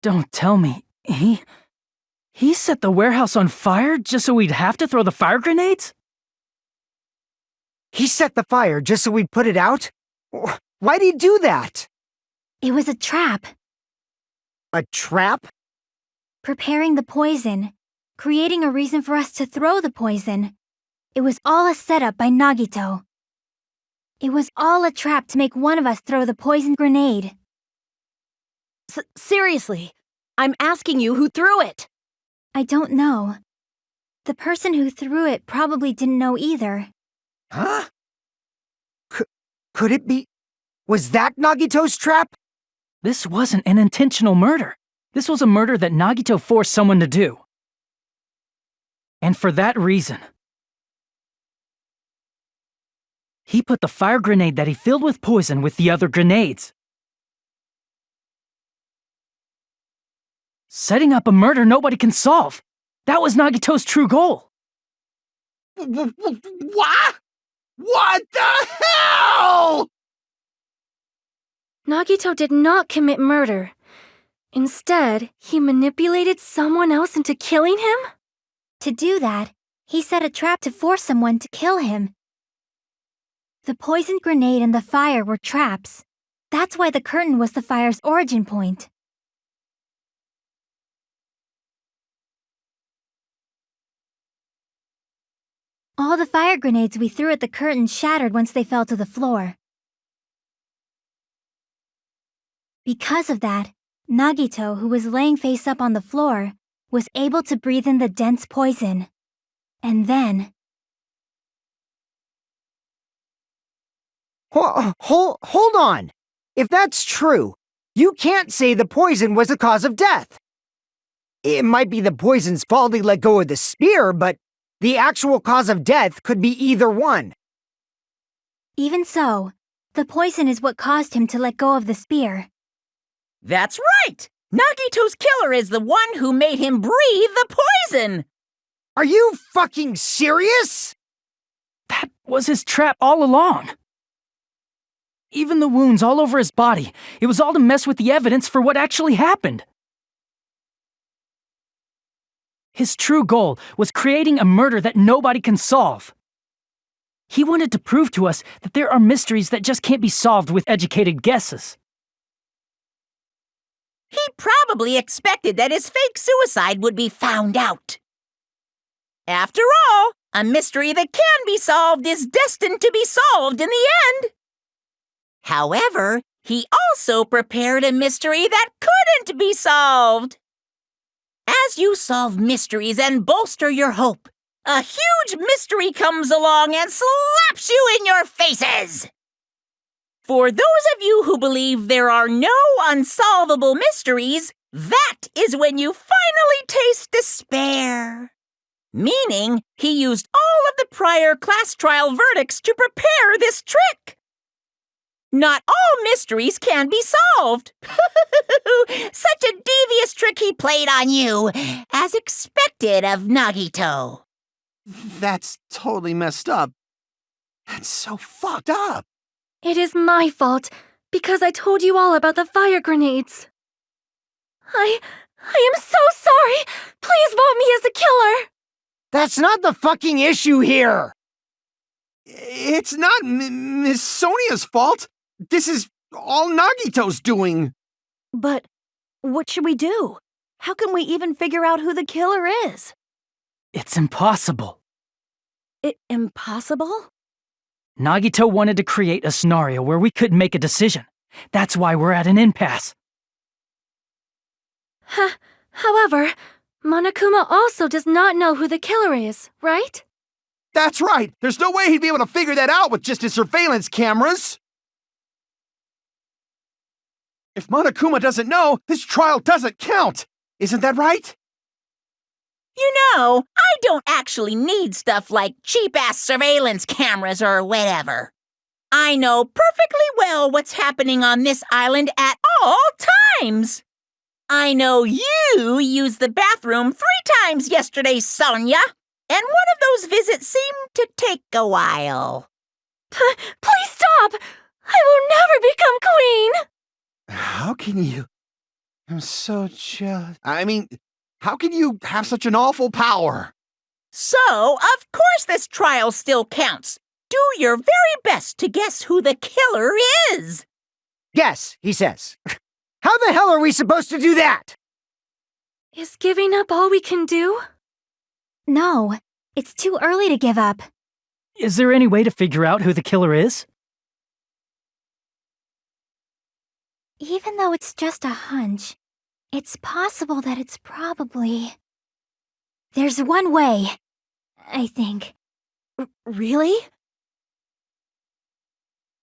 Don't tell me, he set the warehouse on fire just so we'd have to throw the fire grenades? He set the fire just so we'd put it out? Why'd he do that? It was a trap. A trap? Preparing the poison, creating a reason for us to throw the poison. It was all a setup by Nagito. It was all a trap to make one of us throw the poison grenade. Seriously, I'm asking you who threw it. I don't know. The person who threw it probably didn't know either. Huh? Could it be? Was that Nagito's trap? This wasn't an intentional murder. This was a murder that Nagito forced someone to do. And for that reason, he put the fire grenade that he filled with poison with the other grenades. Setting up a murder nobody can solve. That was Nagito's true goal. What? What the hell? Nagito did not commit murder. Instead, he manipulated someone else into killing him? To do that, he set a trap to force someone to kill him. The poisoned grenade and the fire were traps. That's why the curtain was the fire's origin point. All the fire grenades we threw at the curtain shattered once they fell to the floor. Because of that, Nagito, who was laying face up on the floor, was able to breathe in the dense poison. And then, Hold on. If that's true, you can't say the poison was the cause of death. It might be the poison's fault he let go of the spear, but the actual cause of death could be either one. Even so, the poison is what caused him to let go of the spear. That's right! Nagito's killer is the one who made him breathe the poison! Are you fucking serious? That was his trap all along. Even the wounds all over his body, it was all to mess with the evidence for what actually happened. His true goal was creating a murder that nobody can solve. He wanted to prove to us that there are mysteries that just can't be solved with educated guesses. He probably expected that his fake suicide would be found out. After all, a mystery that can be solved is destined to be solved in the end. However, he also prepared a mystery that couldn't be solved. As you solve mysteries and bolster your hope, a huge mystery comes along and slaps you in your faces. For those of you who believe there are no unsolvable mysteries, that is when you finally taste despair. Meaning, he used all of the prior class trial verdicts to prepare this trick. Not all mysteries can be solved. Such a devious trick he played on you, as expected of Nagito. That's totally messed up. That's so fucked up. It is my fault, because I told you all about the fire grenades. I am so sorry! Please vote me as the killer! That's not the fucking issue here! It's not Miss Sonia's fault. This is all Nagito's doing. But what should we do? How can we even figure out who the killer is? It's impossible. Impossible? Nagito wanted to create a scenario where we couldn't make a decision. That's why we're at an impasse. However, Monokuma also does not know who the killer is, right? That's right. There's no way he'd be able to figure that out with just his surveillance cameras. If Monokuma doesn't know, this trial doesn't count. Isn't that right? You know, I don't actually need stuff like cheap-ass surveillance cameras or whatever. I know perfectly well what's happening on this island at all times. I know you used the bathroom 3 times yesterday, Sonia, and one of those visits seemed to take a while. Please stop! I will never become queen! How can you? I'm so jealous. I mean, how can you have such an awful power? So, of course this trial still counts. Do your very best to guess who the killer is. Guess, he says. How the hell are we supposed to do that? Is giving up all we can do? No, it's too early to give up. Is there any way to figure out who the killer is? Even though it's just a hunch, it's possible that it's probably... There's one way, I think. Really?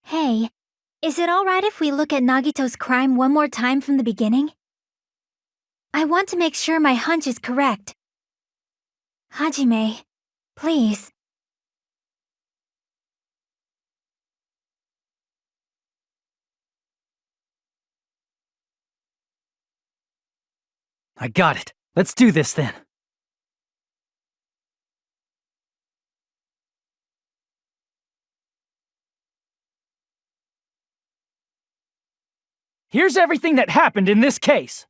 Hey, is it alright if we look at Nagito's crime one more time from the beginning? I want to make sure my hunch is correct. Hajime, please. I got it. Let's do this then. Here's everything that happened in this case.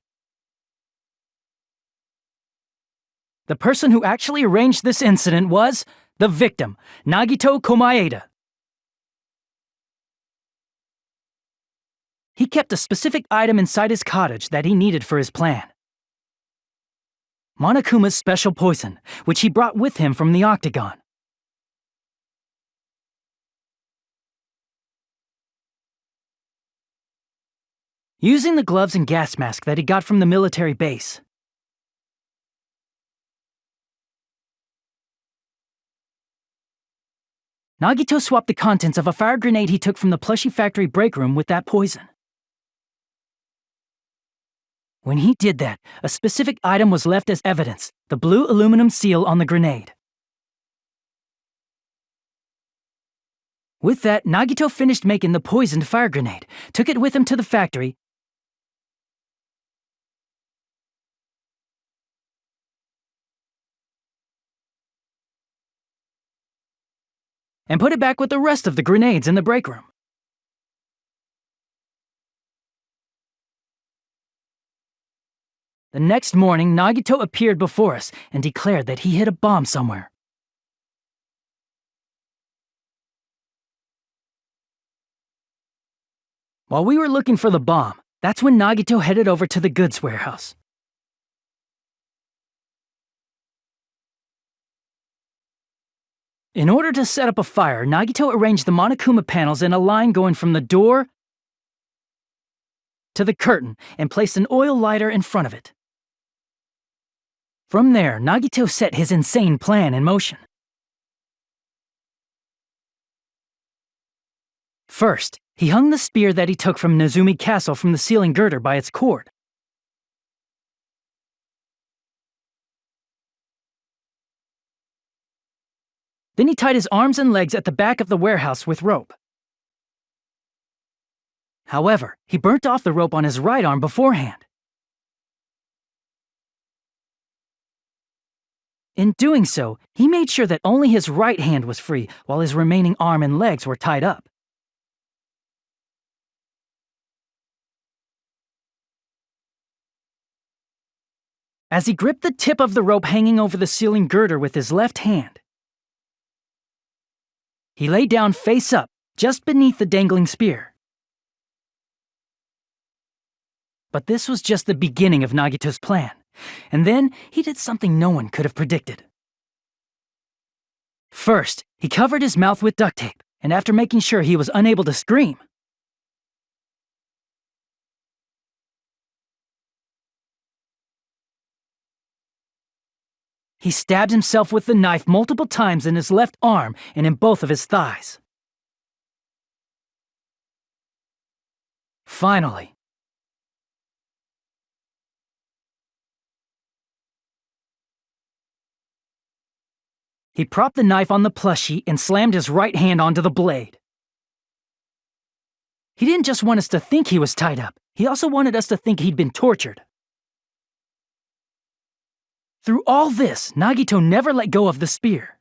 The person who actually arranged this incident was the victim, Nagito Komaeda. He kept a specific item inside his cottage that he needed for his plan. Monokuma's special poison, which he brought with him from the Octagon. Using the gloves and gas mask that he got from the military base. Nagito swapped the contents of a fire grenade he took from the plushie factory break room with that poison. When he did that, a specific item was left as evidence, the blue aluminum seal on the grenade. With that, Nagito finished making the poisoned fire grenade, took it with him to the factory, and put it back with the rest of the grenades in the break room. The next morning, Nagito appeared before us and declared that he hid a bomb somewhere. While we were looking for the bomb, that's when Nagito headed over to the goods warehouse. In order to set up a fire, Nagito arranged the Monokuma panels in a line going from the door to the curtain and placed an oil lighter in front of it. From there, Nagito set his insane plan in motion. First, he hung the spear that he took from Nezumi Castle from the ceiling girder by its cord. Then he tied his arms and legs at the back of the warehouse with rope. However, he burnt off the rope on his right arm beforehand. In doing so, he made sure that only his right hand was free while his remaining arm and legs were tied up. As he gripped the tip of the rope hanging over the ceiling girder with his left hand, he lay down face up, just beneath the dangling spear. But this was just the beginning of Nagito's plan, and then he did something no one could have predicted. First, he covered his mouth with duct tape, and after making sure he was unable to scream, he stabbed himself with the knife multiple times in his left arm and in both of his thighs. Finally, he propped the knife on the plushie and slammed his right hand onto the blade. He didn't just want us to think he was tied up, he also wanted us to think he'd been tortured. Through all this, Nagito never let go of the spear.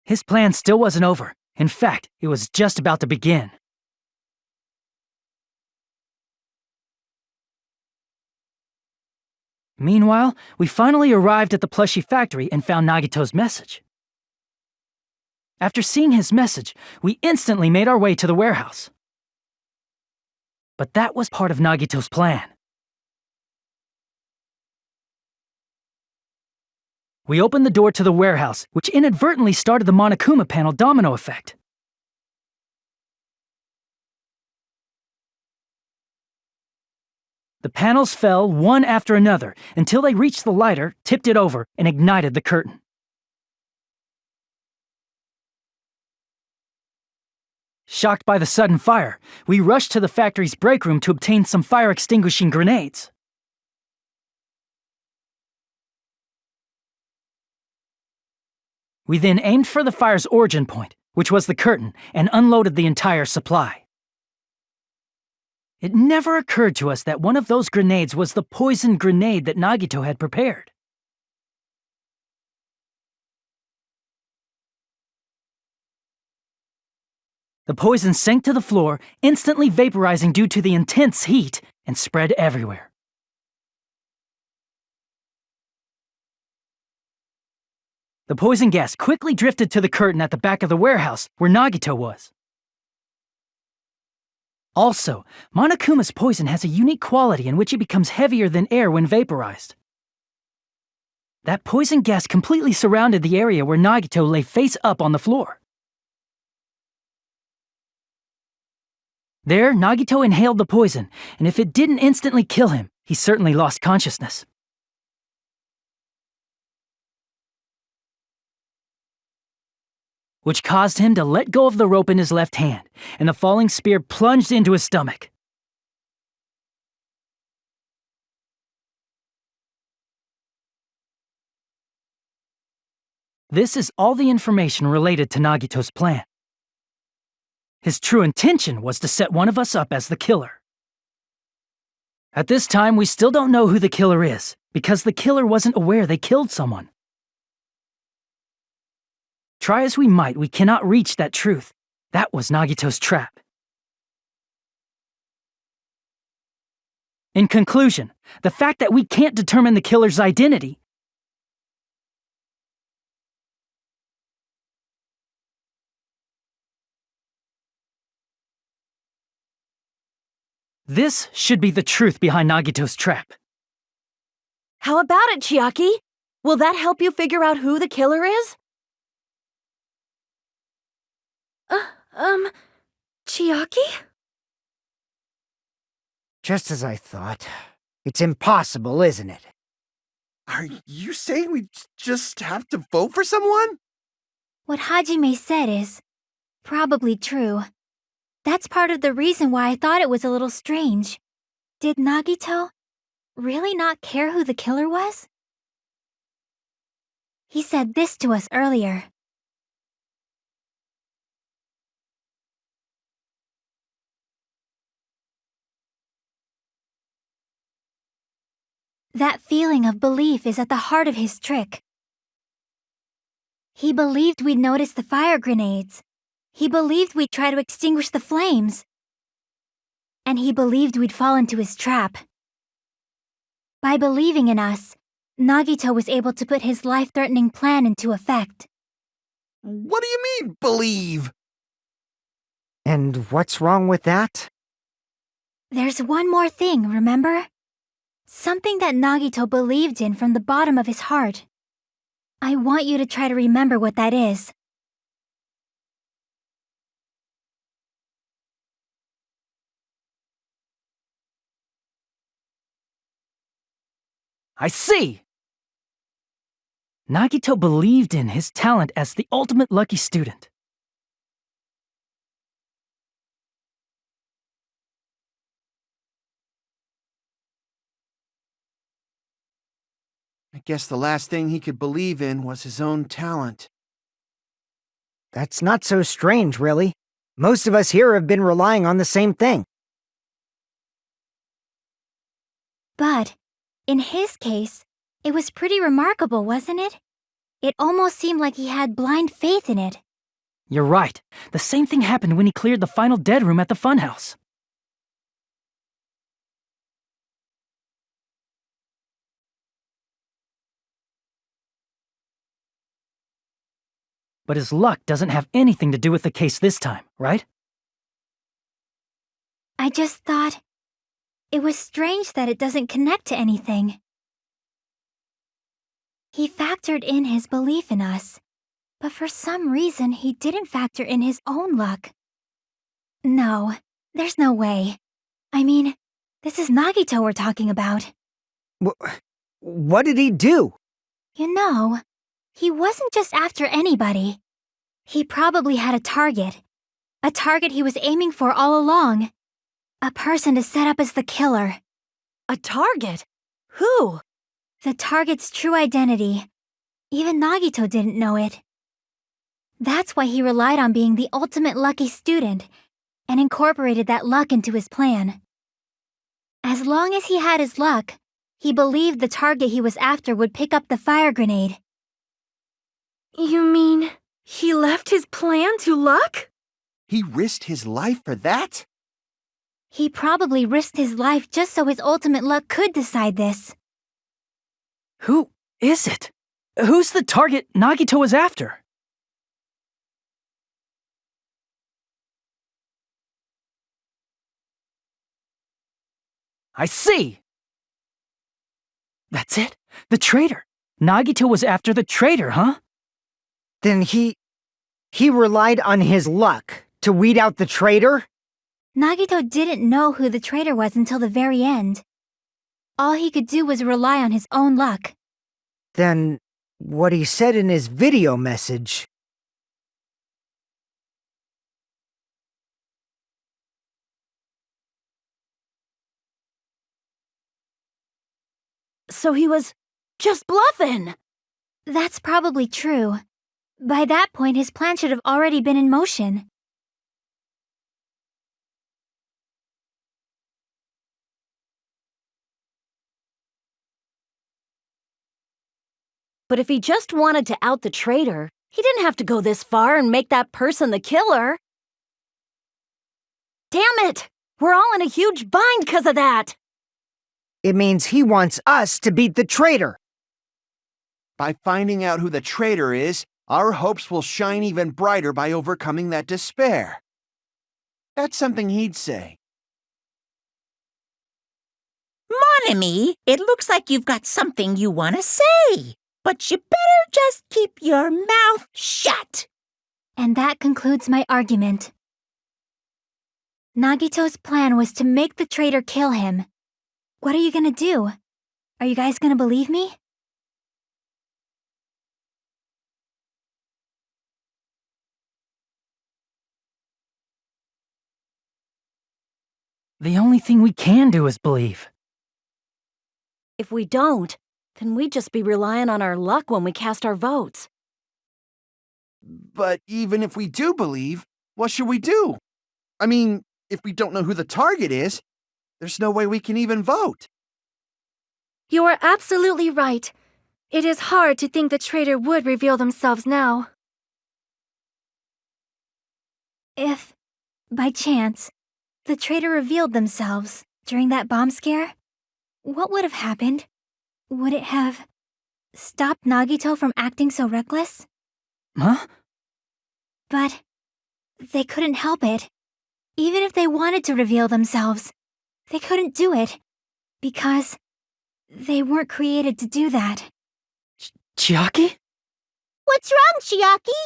His plan still wasn't over. In fact, it was just about to begin. Meanwhile, we finally arrived at the plushie factory and found Nagito's message. After seeing his message, we instantly made our way to the warehouse. But that was part of Nagito's plan. We opened the door to the warehouse, which inadvertently started the Monokuma panel domino effect. The panels fell one after another until they reached the lighter, tipped it over, and ignited the curtain. Shocked by the sudden fire, we rushed to the factory's break room to obtain some fire-extinguishing grenades. We then aimed for the fire's origin point, which was the curtain, and unloaded the entire supply. It never occurred to us that one of those grenades was the poisoned grenade that Nagito had prepared. The poison sank to the floor, instantly vaporizing due to the intense heat, and spread everywhere. The poison gas quickly drifted to the curtain at the back of the warehouse, where Nagito was. Also, Monokuma's poison has a unique quality in which it becomes heavier than air when vaporized. That poison gas completely surrounded the area where Nagito lay face up on the floor. There, Nagito inhaled the poison, and if it didn't instantly kill him, he certainly lost consciousness. which caused him to let go of the rope in his left hand, and the falling spear plunged into his stomach. This is all the information related to Nagito's plan. His true intention was to set one of us up as the killer. At this time, we still don't know who the killer is, because the killer wasn't aware they killed someone. Try as we might, we cannot reach that truth. That was Nagito's trap. In conclusion, the fact that we can't determine the killer's identity this should be the truth behind Nagito's trap. How about it, Chiaki? Will that help you figure out who the killer is? Chiaki? Just as I thought. It's impossible, isn't it? Are you saying we just have to vote for someone? What Hajime said is probably true. That's part of the reason why I thought it was a little strange. Did Nagito really not care who the killer was? He said this to us earlier. That feeling of belief is at the heart of his trick. He believed we'd notice the fire grenades. He believed we'd try to extinguish the flames. And he believed we'd fall into his trap. By believing in us, Nagito was able to put his life-threatening plan into effect. What do you mean, believe? And what's wrong with that? There's one more thing, remember? Something that Nagito believed in from the bottom of his heart. I want you to try to remember what that is. I see! Nagito believed in his talent as the ultimate lucky student. I guess the last thing he could believe in was his own talent. That's not so strange, really. Most of us here have been relying on the same thing. But, in his case, it was pretty remarkable, wasn't it? It almost seemed like he had blind faith in it. You're right. The same thing happened when he cleared the final dead room at the funhouse. But his luck doesn't have anything to do with the case this time, right? I just thought it was strange that it doesn't connect to anything. He factored in his belief in us, but for some reason he didn't factor in his own luck. No, there's no way. I mean, this is Nagito we're talking about. What did he do? You know, he wasn't just after anybody. He probably had a target. A target he was aiming for all along. A person to set up as the killer. A target? Who? The target's true identity. Even Nagito didn't know it. That's why he relied on being the ultimate lucky student and incorporated that luck into his plan. As long as he had his luck, he believed the target he was after would pick up the fire grenade. You mean he left his plan to luck? He risked his life for that? He probably risked his life just so his ultimate luck could decide this. Who is it? Who's the target Nagito was after? I see! That's it? The traitor. Nagito was after the traitor, huh? Then he relied on his luck to weed out the traitor? Nagito didn't know who the traitor was until the very end. All he could do was rely on his own luck. Then what he said in his video message... So he was just bluffing. That's probably true. By that point, his plan should have already been in motion. But if he just wanted to out the traitor, he didn't have to go this far and make that person the killer. Damn it! We're all in a huge bind because of that! It means he wants us to beat the traitor. By finding out who the traitor is, our hopes will shine even brighter by overcoming that despair. That's something he'd say. Mon ami, it looks like you've got something you want to say. But you better just keep your mouth shut. And that concludes my argument. Nagito's plan was to make the traitor kill him. What are you gonna do? Are you guys gonna believe me? The only thing we can do is believe. If we don't, then we'd just be relying on our luck when we cast our votes. But even if we do believe, what should we do? I mean, if we don't know who the target is, there's no way we can even vote. You are absolutely right. It is hard to think the traitor would reveal themselves now. If, by chance, the traitor revealed themselves during that bomb scare, what would have happened? Would it have stopped Nagito from acting so reckless? Huh? But they couldn't help it. Even if they wanted to reveal themselves, they couldn't do it because they weren't created to do that. Chiaki? What's wrong, Chiaki?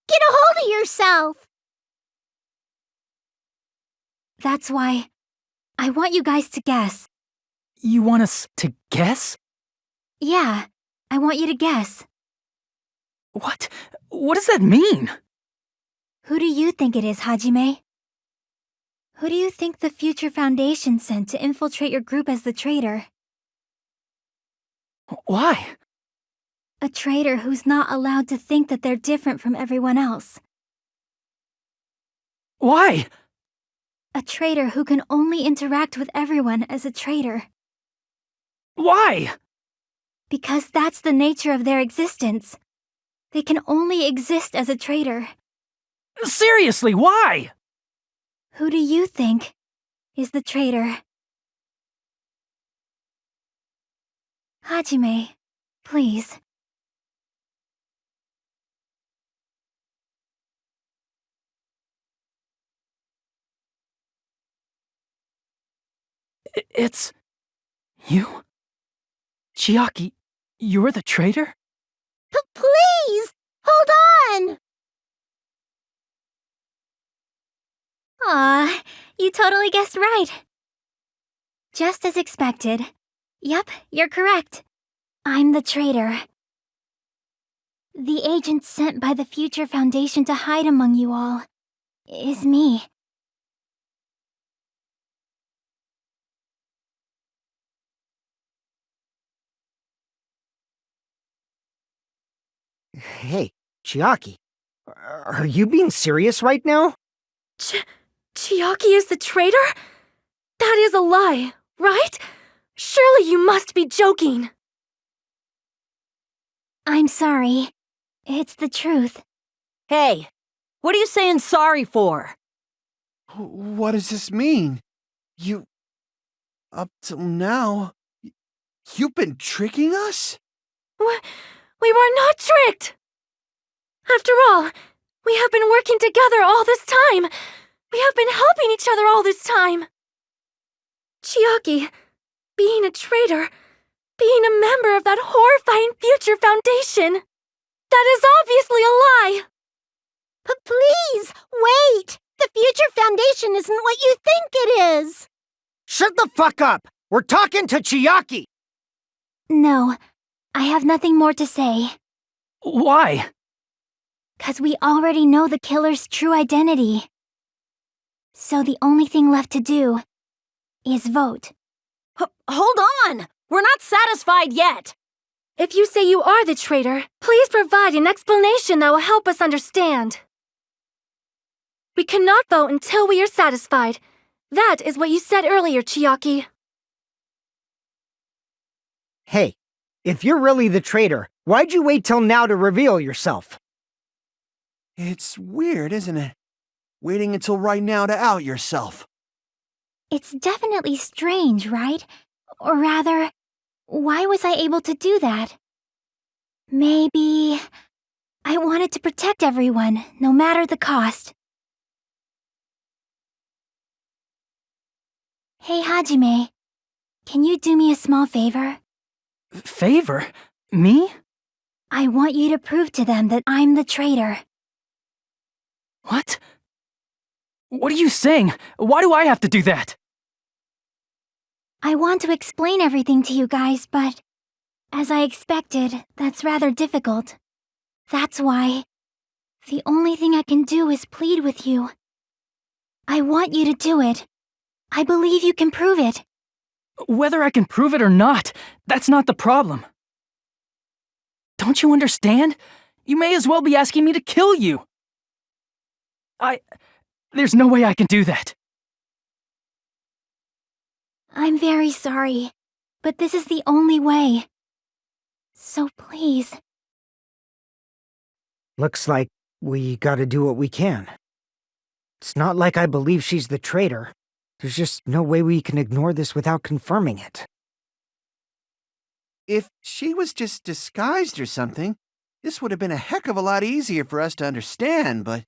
Get a hold of yourself! That's why I want you guys to guess. You want us to guess? Yeah, I want you to guess. What? What does that mean? Who do you think it is, Hajime? Who do you think the Future Foundation sent to infiltrate your group as the traitor? Why? A traitor who's not allowed to think that they're different from everyone else. Why? A traitor who can only interact with everyone as a traitor. Why? Because that's the nature of their existence. They can only exist as a traitor. Seriously, why? Who do you think is the traitor? Hajime, please. It's... you? Chiaki, you're the traitor? Please! Hold on! Aw, you totally guessed right. Just as expected. Yep, you're correct. I'm the traitor. The agent sent by the Future Foundation to hide among you all is me. Hey, Chiaki, are you being serious right now? Chiaki is the traitor? That is a lie, right? Surely you must be joking. I'm sorry. It's the truth. Hey, what are you saying sorry for? What does this mean? Up till now, you've been tricking us? We were not tricked! After all, we have been working together all this time. We have been helping each other all this time. Chiaki, being a traitor, being a member of that horrifying Future Foundation, that is obviously a lie. But please, wait! The Future Foundation isn't what you think it is! Shut the fuck up! We're talking to Chiaki! No, I have nothing more to say. Why? 'Cause we already know the killer's true identity. So the only thing left to do is vote. Hold on! We're not satisfied yet! If you say you are the traitor, please provide an explanation that will help us understand. We cannot vote until we are satisfied. That is what you said earlier, Chiaki. Hey, if you're really the traitor, why'd you wait till now to reveal yourself? It's weird, isn't it? Waiting until right now to out yourself. It's definitely strange, right? Or rather, why was I able to do that? Maybe I wanted to protect everyone, no matter the cost. Hey, Hajime, can you do me a small favor? Favor? Me? I want you to prove to them that I'm the traitor. What? What are you saying? Why do I have to do that? I want to explain everything to you guys, but as I expected, that's rather difficult. That's why the only thing I can do is plead with you. I want you to do it. I believe you can prove it. Whether I can prove it or not, that's not the problem. Don't you understand? You may as well be asking me to kill you. There's no way I can do that. I'm very sorry, but this is the only way. So please. Looks like we gotta do what we can. It's not like I believe she's the traitor. There's just no way we can ignore this without confirming it. If she was just disguised or something, this would have been a heck of a lot easier for us to understand, but...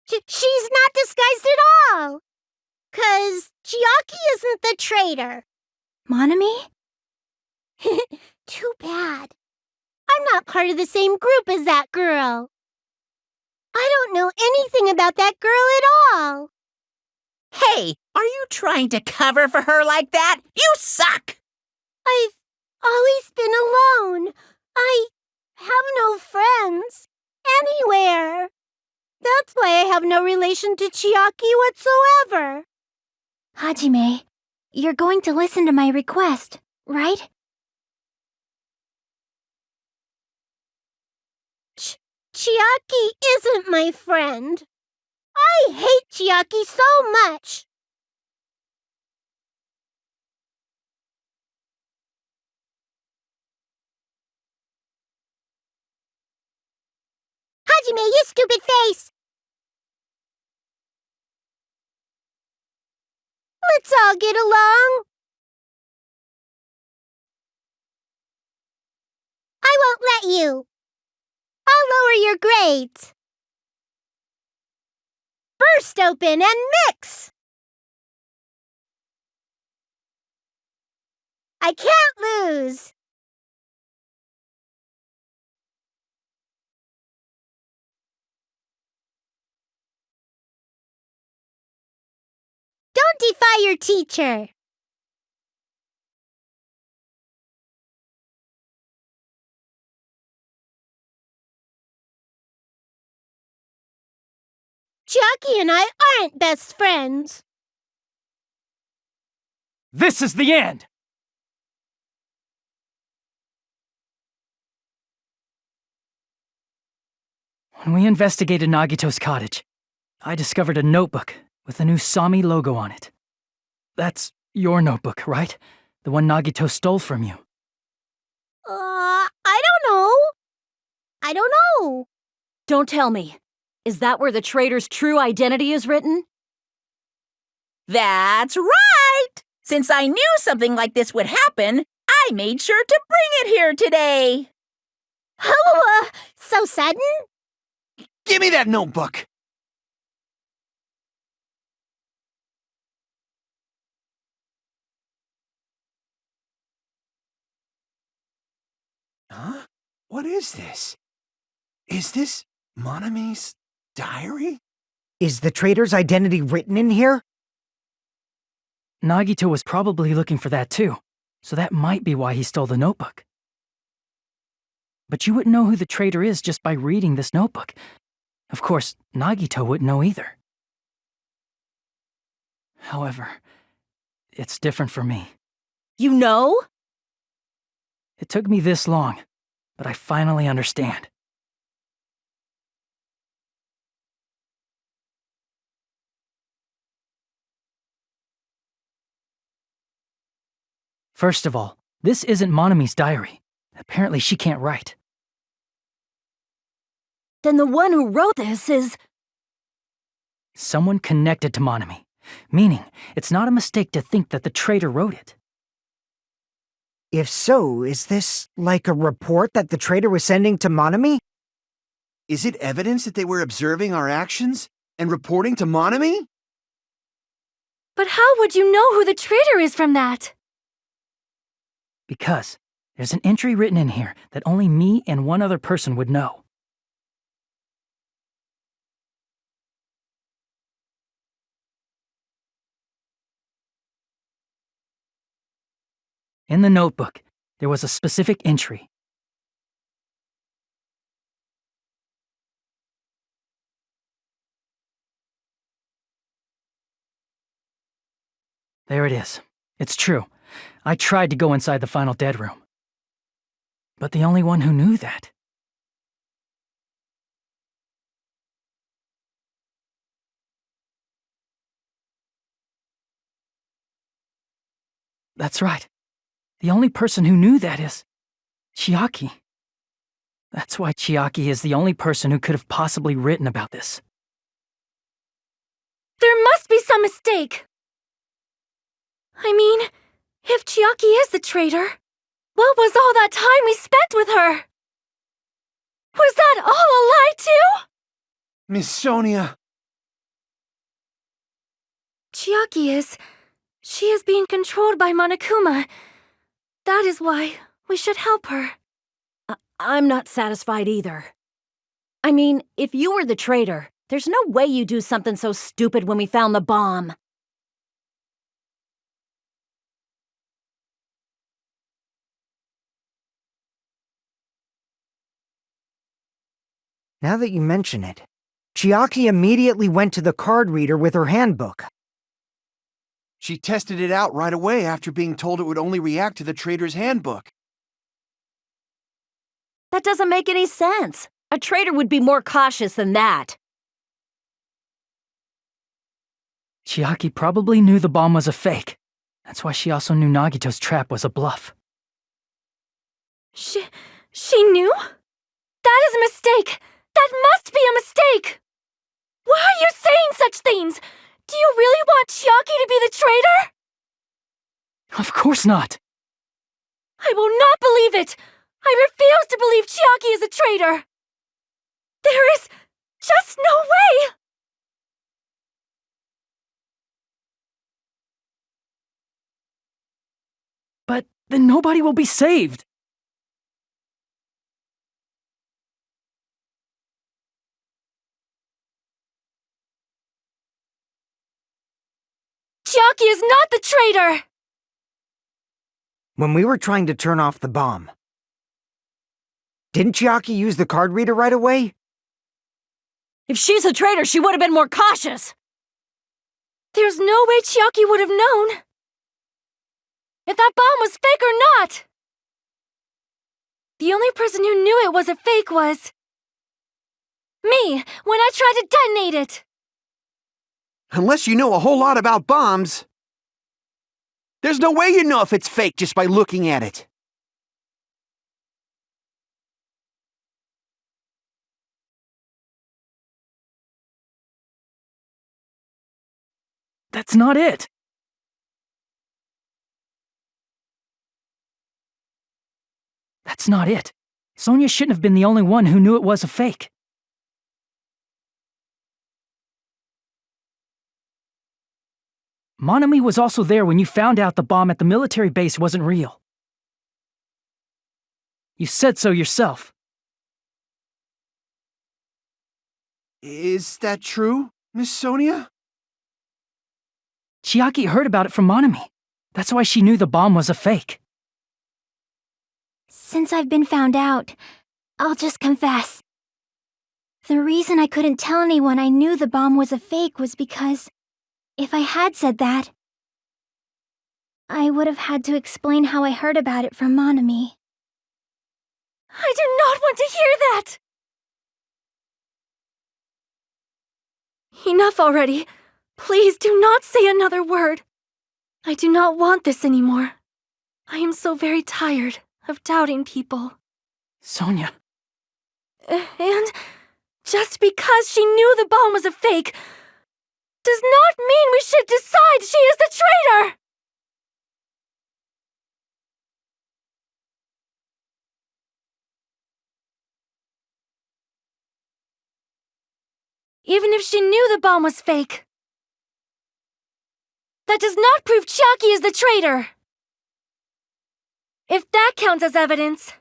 She's not disguised at all! 'Cause Chiaki isn't the traitor. Monami? Too bad. I'm not part of the same group as that girl. I don't know anything about that girl at all. Hey, are you trying to cover for her like that? You suck! I've always been alone. I have no friends anywhere. That's why I have no relation to Chiaki whatsoever. Hajime, you're going to listen to my request, right? Chiaki isn't my friend. I hate Chiaki so much. Hajime, you stupid face! Let's all get along. I won't let you. I'll lower your grades. Burst open and mix! I can't lose. Don't defy your teacher. Chiaki and I aren't best friends. This is the end! When we investigated Nagito's cottage, I discovered a notebook with the new Sami logo on it. That's your notebook, right? The one Nagito stole from you. I don't know. I don't know. Don't tell me. Is that where the traitor's true identity is written? That's right! Since I knew something like this would happen, I made sure to bring it here today. Oh, so sudden? Give me that notebook! Huh? What is this? Is this Monami's diary? Is the traitor's identity written in here? Nagito was probably looking for that too, so that might be why he stole the notebook. But you wouldn't know who the traitor is just by reading this notebook. Of course, Nagito wouldn't know either. However, it's different for me. You know? It took me this long, but I finally understand. First of all, this isn't Monami's diary. Apparently she can't write. Then the one who wrote this is... Someone connected to Monami, meaning it's not a mistake to think that the traitor wrote it. If so, is this like a report that the traitor was sending to Monami? Is it evidence that they were observing our actions and reporting to Monami? But how would you know who the traitor is from that? Because there's an entry written in here that only me and one other person would know. In the notebook, there was a specific entry. There it is. It's true. I tried to go inside the final dead room. But the only one who knew that. That's right. The only person who knew that is Chiaki. That's why Chiaki is the only person who could have possibly written about this. There must be some mistake. I mean, if Chiaki is the traitor, what was all that time we spent with her? Was that all a lie too? Miss Sonia. Chiaki is... She is being controlled by Monokuma. That is why we should help her. I'm not satisfied either. I mean, if you were the traitor, there's no way you'd do something so stupid when we found the bomb. Now that you mention it, Chiaki immediately went to the card reader with her handbook. She tested it out right away after being told it would only react to the traitor's handbook. That doesn't make any sense. A traitor would be more cautious than that. Chiaki probably knew the bomb was a fake. That's why she also knew Nagito's trap was a bluff. She knew? That is a mistake! That must be a mistake! Why are you saying such things? Do you really want Chiaki to be the traitor? Of course not! I will not believe it! I refuse to believe Chiaki is a traitor! There is just no way! But then nobody will be saved! Chiaki is not the traitor! When we were trying to turn off the bomb, didn't Chiaki use the card reader right away? If she's a traitor, she would have been more cautious! There's no way Chiaki would have known if that bomb was fake or not! The only person who knew it was a fake was me, when I tried to detonate it! Unless you know a whole lot about bombs. There's no way you know if it's fake just by looking at it. That's not it! That's not it. Sonia shouldn't have been the only one who knew it was a fake. Monami was also there when you found out the bomb at the military base wasn't real. You said so yourself. Is that true, Miss Sonia? Chiaki heard about it from Monami. That's why she knew the bomb was a fake. Since I've been found out, I'll just confess. The reason I couldn't tell anyone I knew the bomb was a fake was because if I had said that, I would have had to explain how I heard about it from Monami. I do not want to hear that! Enough already. Please do not say another word. I do not want this anymore. I am so very tired of doubting people. Sonia. And just because she knew the bomb was a fake does not mean we should decide she is the traitor! Even if she knew the bomb was fake, that does not prove Chiaki is the traitor! If that counts as evidence,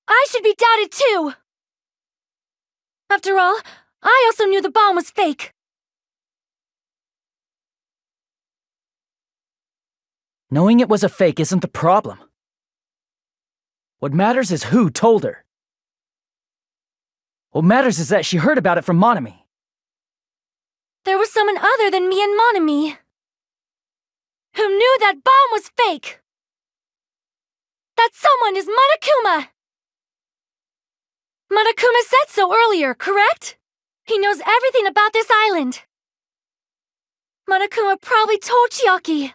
I should be doubted too! After all, I also knew the bomb was fake. Knowing it was a fake isn't the problem. What matters is who told her. What matters is that she heard about it from Monami. There was someone other than me and Monami who knew that bomb was fake. That someone is Monokuma! Monokuma said so earlier, correct? He knows everything about this island. Monokuma probably told Chiaki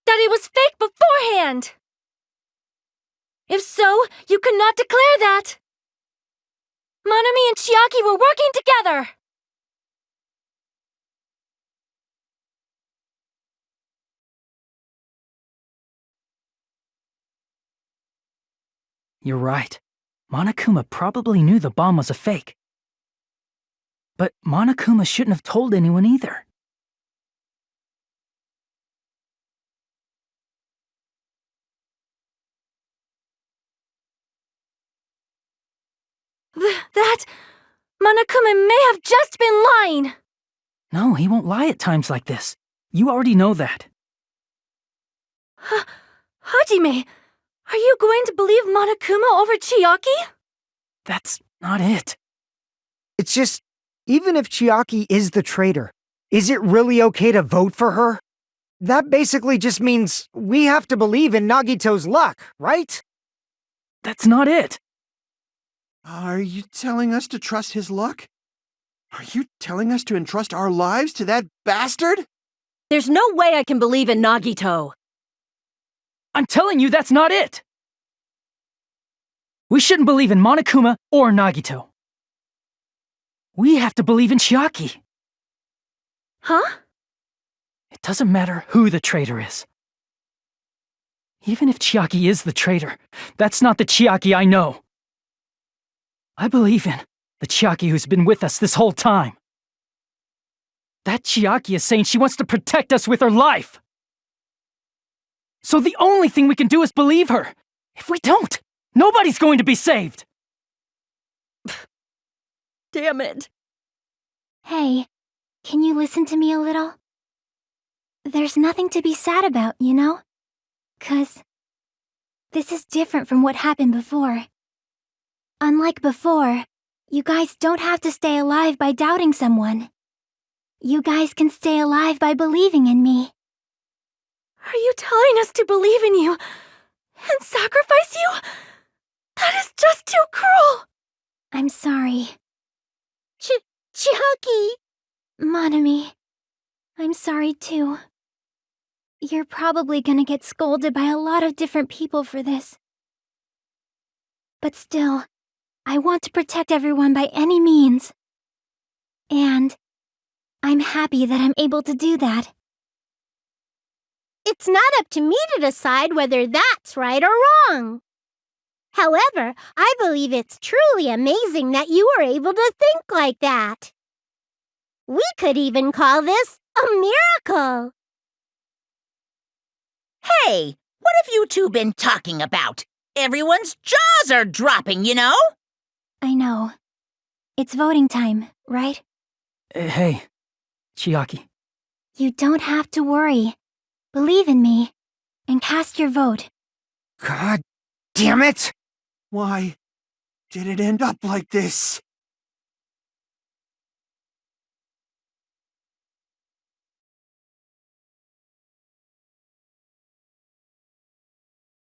that it was fake beforehand. If so, you could not declare that. Monami and Chiaki were working together. You're right. Monokuma probably knew the bomb was a fake. But Monokuma shouldn't have told anyone either. That Monokuma may have just been lying. No, he won't lie at times like this. You already know that. Hajime, are you going to believe Monokuma over Chiaki? That's not it. It's just, even if Chiaki is the traitor, is it really okay to vote for her? That basically just means we have to believe in Nagito's luck, right? That's not it. Are you telling us to trust his luck? Are you telling us to entrust our lives to that bastard? There's no way I can believe in Nagito. I'm telling you that's not it! We shouldn't believe in Monokuma or Nagito. We have to believe in Chiaki. Huh? It doesn't matter who the traitor is. Even if Chiaki is the traitor, that's not the Chiaki I know. I believe in the Chiaki who's been with us this whole time. That Chiaki is saying she wants to protect us with her life. So the only thing we can do is believe her. If we don't, nobody's going to be saved. Damn it. Hey, can you listen to me a little? There's nothing to be sad about, you know? 'Cause this is different from what happened before. Unlike before, you guys don't have to stay alive by doubting someone. You guys can stay alive by believing in me. Are you telling us to believe in you and sacrifice you? That is just too cruel. I'm sorry. Chiaki! Monami, I'm sorry too. You're probably gonna get scolded by a lot of different people for this. But still, I want to protect everyone by any means. And I'm happy that I'm able to do that. It's not up to me to decide whether that's right or wrong. However, I believe it's truly amazing that you were able to think like that. We could even call this a miracle. Hey, what have you two been talking about? Everyone's jaws are dropping, you know? I know. It's voting time, right? Hey, Chiaki. You don't have to worry. Believe in me, and cast your vote. God damn it! Why did it end up like this?